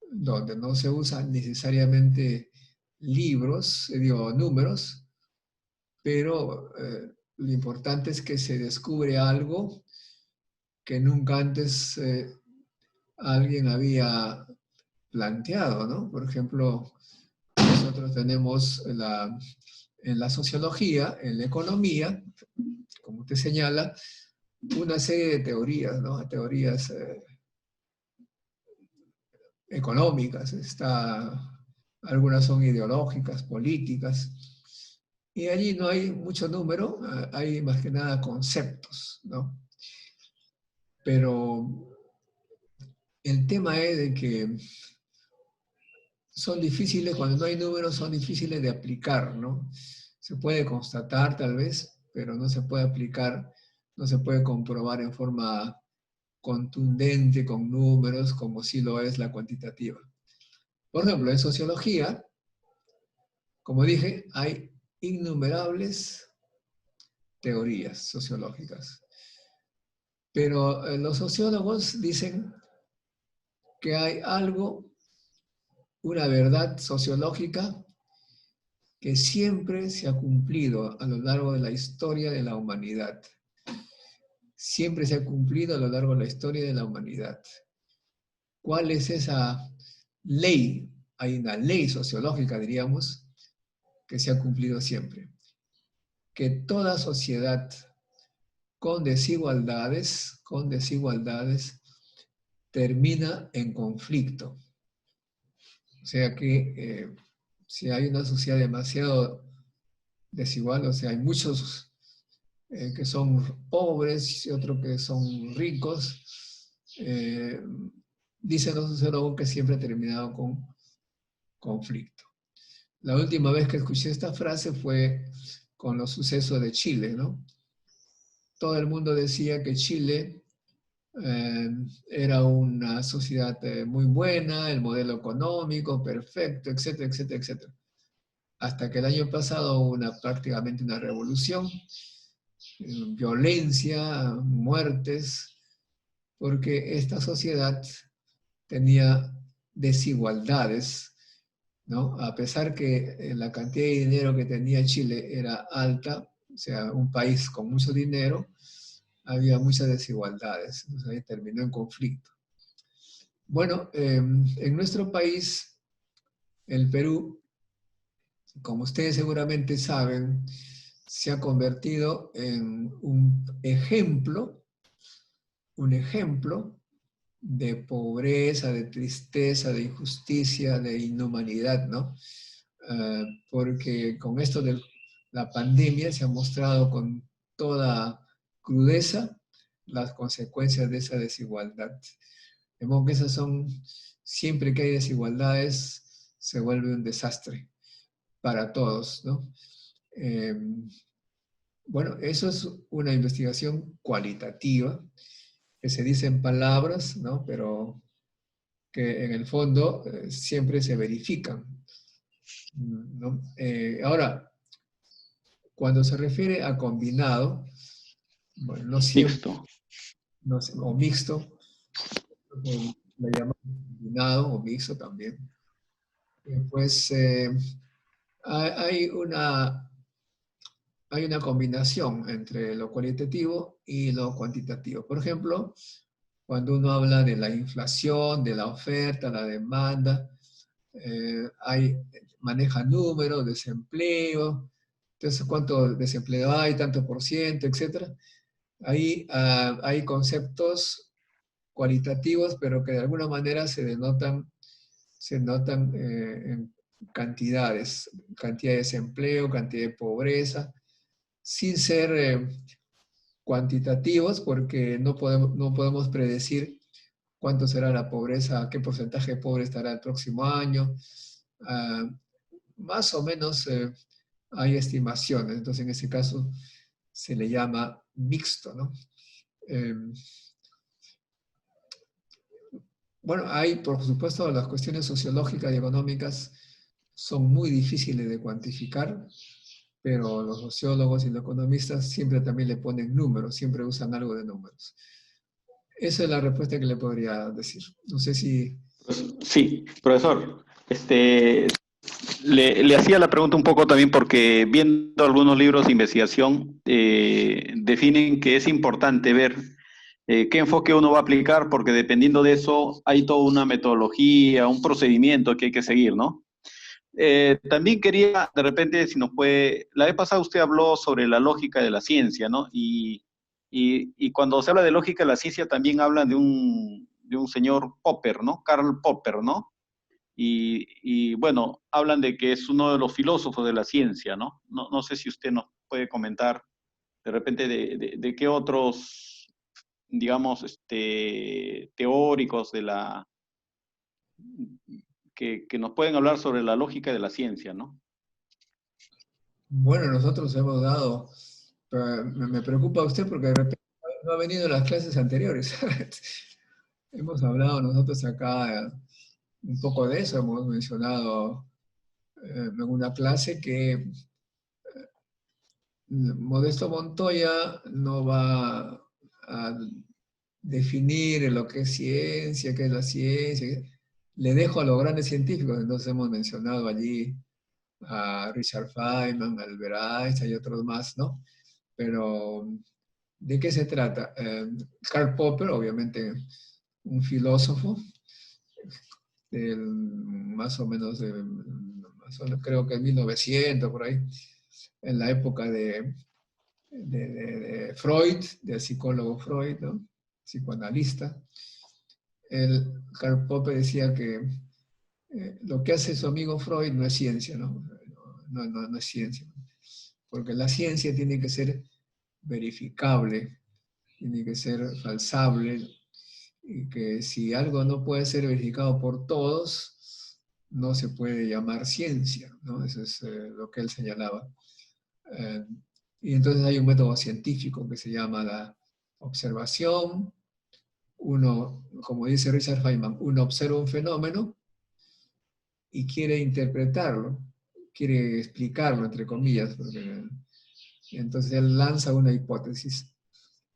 donde no se usan necesariamente números, pero lo importante es que se descubre algo que nunca antes alguien había planteado, ¿no? Por ejemplo, nosotros tenemos en la sociología, en la economía, como usted señala, una serie de teorías, ¿no? Teorías económicas, algunas son ideológicas, políticas, Y allí no hay mucho número, hay más que nada conceptos, ¿no? Pero el tema es de que son difíciles, cuando no hay números, son difíciles de aplicar, ¿no? Se puede constatar tal vez, pero no se puede aplicar, no se puede comprobar en forma contundente con números como sí lo es la cuantitativa. Por ejemplo, en sociología, como dije, hay innumerables teorías sociológicas. Pero los sociólogos dicen que hay algo, una verdad sociológica que siempre se ha cumplido a lo largo de la historia de la humanidad. Siempre se ha cumplido a lo largo de la historia de la humanidad. ¿Cuál es esa ley? Hay una ley sociológica, diríamos, que se ha cumplido siempre. Que toda sociedad con desigualdades, termina en conflicto. O sea que si hay una sociedad demasiado desigual, o sea, hay muchos que son pobres y otros que son ricos, dicen los sociólogos que siempre ha terminado con conflicto. La última vez que escuché esta frase fue con los sucesos de Chile, ¿no? Todo el mundo decía que Chile era una sociedad muy buena, el modelo económico perfecto, etcétera, etcétera, etcétera. Hasta que el año pasado hubo prácticamente una revolución, violencia, muertes, porque esta sociedad tenía desigualdades, ¿no? A pesar que la cantidad de dinero que tenía Chile era alta, o sea, un país con mucho dinero, había muchas desigualdades, entonces ahí terminó en conflicto. Bueno, en nuestro país, el Perú, como ustedes seguramente saben, se ha convertido en un ejemplo de pobreza, de tristeza, de injusticia, de inhumanidad, ¿no? Porque con esto de la pandemia se ha mostrado con toda crudeza las consecuencias de esa desigualdad. De modo que esas son, siempre que hay desigualdades, se vuelve un desastre para todos, ¿no? Bueno, eso es una investigación cualitativa, que se dice en palabras, ¿no? Pero que en el fondo siempre se verifican, ¿no? Ahora, cuando se refiere a combinado, bueno, no siempre, o mixto, le llamamos combinado o mixto también, pues hay una combinación entre lo cualitativo y lo cuantitativo. Por ejemplo, cuando uno habla de la inflación, de la oferta, la demanda, maneja números, desempleo, entonces cuánto desempleo hay, tanto por ciento, etc. Ahí hay conceptos cualitativos, pero que de alguna manera se denotan en cantidades, cantidad de desempleo, cantidad de pobreza, sin ser cuantitativos, porque no podemos predecir cuánto será la pobreza, qué porcentaje de pobre estará el próximo año. Más o menos hay estimaciones, entonces en ese caso se le llama mixto, ¿no? Bueno, hay, por supuesto, las cuestiones sociológicas y económicas son muy difíciles de cuantificar, pero los sociólogos y los economistas siempre también le ponen números, siempre usan algo de números. Esa es la respuesta que le podría decir. No sé si... Sí, profesor. Le hacía la pregunta un poco también porque viendo algunos libros de investigación definen que es importante ver qué enfoque uno va a aplicar, porque dependiendo de eso hay toda una metodología, un procedimiento que hay que seguir, ¿no? También quería, de repente, si nos puede... La vez pasada usted habló sobre la lógica de la ciencia, ¿no? Y cuando se habla de lógica de la ciencia también hablan de un señor Popper, ¿no? Karl Popper, ¿no? y, bueno, hablan de que es uno de los filósofos de la ciencia, ¿no? No sé si usted nos puede comentar de repente de qué otros, digamos, teóricos de que nos pueden hablar sobre la lógica de la ciencia, ¿no? Bueno, nosotros hemos dado, pero me preocupa usted porque de repente no ha venido a las clases anteriores. Hemos hablado nosotros acá un poco de eso, hemos mencionado en una clase que Modesto Montoya no va a definir lo que es ciencia, qué es la ciencia. Le dejo a los grandes científicos, entonces hemos mencionado allí a Richard Feynman, a Albert Einstein y otros más, ¿no? Pero, ¿de qué se trata? Karl Popper, obviamente un filósofo, más o menos, creo que en 1900, por ahí, en la época de Freud, del psicólogo Freud, ¿no? Psicoanalista. Karl Popper decía que lo que hace su amigo Freud no es ciencia, ¿no? No es ciencia. Porque la ciencia tiene que ser verificable, tiene que ser falsable, y que si algo no puede ser verificado por todos, no se puede llamar ciencia, ¿no? Eso es lo que él señalaba. Y entonces hay un método científico que se llama la observación. Uno, como dice Richard Feynman, uno observa un fenómeno y quiere interpretarlo, quiere explicarlo, entre comillas, porque entonces él lanza una hipótesis.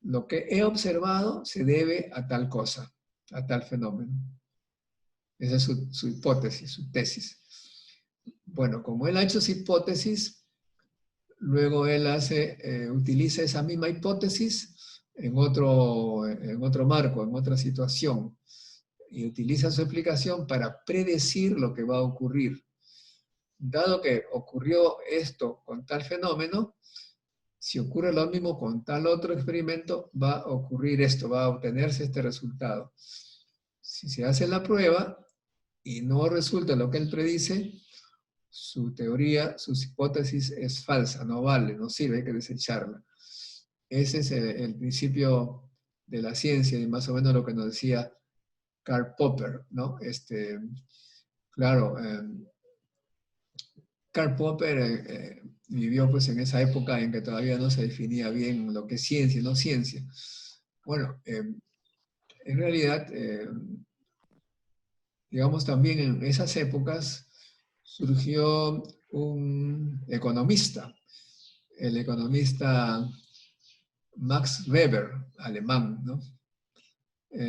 Lo que he observado se debe a tal cosa, a tal fenómeno. Esa es su hipótesis, su tesis. Bueno, como él ha hecho su hipótesis, luego él utiliza esa misma hipótesis en otro marco, en otra situación, y utiliza su explicación para predecir lo que va a ocurrir. Dado que ocurrió esto con tal fenómeno, si ocurre lo mismo con tal otro experimento, va a ocurrir esto, va a obtenerse este resultado. Si se hace la prueba y no resulta lo que él predice, su teoría, su hipótesis es falsa, no vale, no sirve, hay que desecharla. Ese es el principio de la ciencia y más o menos lo que nos decía Karl Popper, ¿no? Claro, Karl Popper vivió pues en esa época en que todavía no se definía bien lo que es ciencia y no ciencia. Bueno, en realidad, digamos también en esas épocas surgió un economista, el economista Max Weber, alemán, ¿no?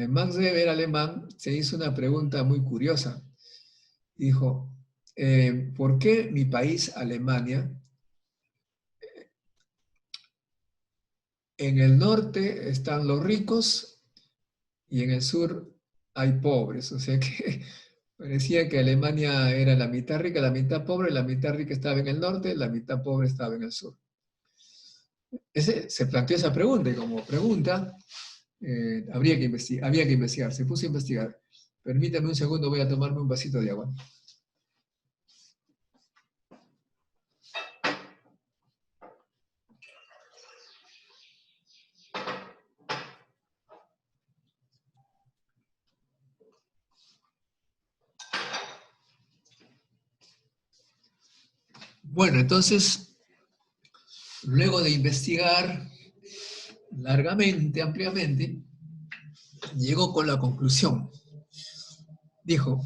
Max Weber, alemán, se hizo una pregunta muy curiosa. Dijo, ¿por qué mi país, Alemania, en el norte están los ricos y en el sur hay pobres? O sea que parecía que Alemania era la mitad rica, la mitad pobre, la mitad rica estaba en el norte, la mitad pobre estaba en el sur. Se planteó esa pregunta y como pregunta había que investigar, se puso a investigar. Permítame un segundo, voy a tomarme un vasito de agua. Bueno, entonces, luego de investigar largamente, ampliamente, llegó con la conclusión. Dijo,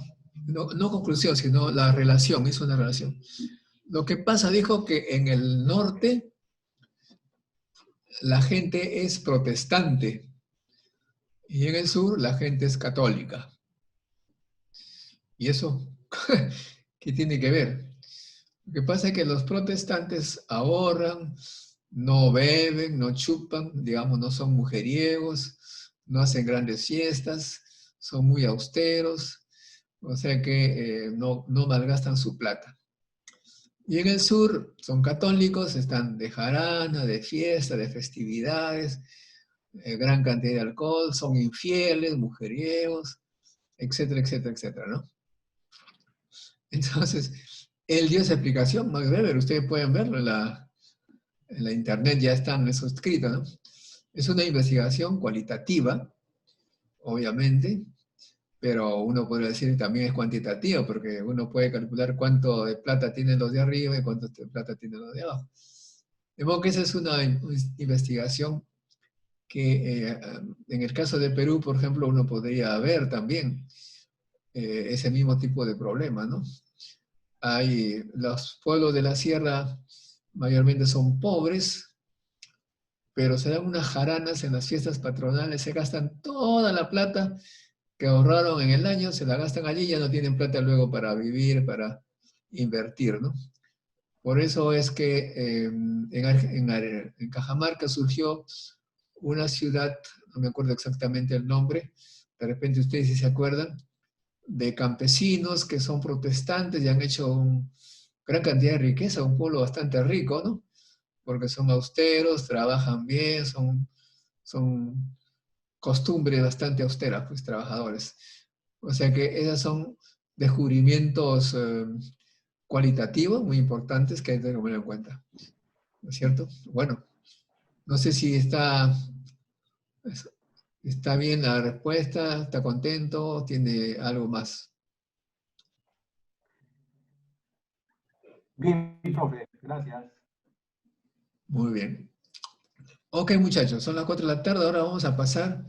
no conclusión, sino la relación, hizo una relación. Lo que pasa, dijo, que en el norte la gente es protestante y en el sur la gente es católica. ¿Y eso qué tiene que ver? Lo que pasa es que los protestantes ahorran, no beben, no chupan, digamos, no son mujeriegos, no hacen grandes fiestas, son muy austeros, o sea que no malgastan su plata. Y en el sur son católicos, están de jarana, de fiesta, de festividades, gran cantidad de alcohol, son infieles, mujeriegos, etcétera, etcétera, etcétera, ¿no? Entonces, él dio esa explicación, Max Weber, ustedes pueden verlo en la internet, ya están eso escrito, ¿no? Es una investigación cualitativa, obviamente, pero uno podría decir también es cuantitativa, porque uno puede calcular cuánto de plata tienen los de arriba y cuánto de plata tienen los de abajo. De modo que esa es una investigación que en el caso de Perú, por ejemplo, uno podría ver también ese mismo tipo de problema, ¿no? Los pueblos de la sierra mayormente son pobres, pero se dan unas jaranas en las fiestas patronales, se gastan toda la plata que ahorraron en el año, se la gastan allí y ya no tienen plata luego para vivir, para invertir, ¿no? Por eso es que en Cajamarca surgió una ciudad, no me acuerdo exactamente el nombre, de repente ustedes sí se acuerdan, de campesinos que son protestantes y han hecho una gran cantidad de riqueza, un pueblo bastante rico, ¿no? Porque son austeros, trabajan bien, son costumbres bastante austeras, pues trabajadores. O sea que esos son descubrimientos cualitativos muy importantes que hay que tener en cuenta, ¿no es cierto? Bueno, no sé si está bien la respuesta, está contento, tiene algo más. Bien, profe, gracias. Muy bien. Ok, muchachos, son las 4 de la tarde, ahora vamos a pasar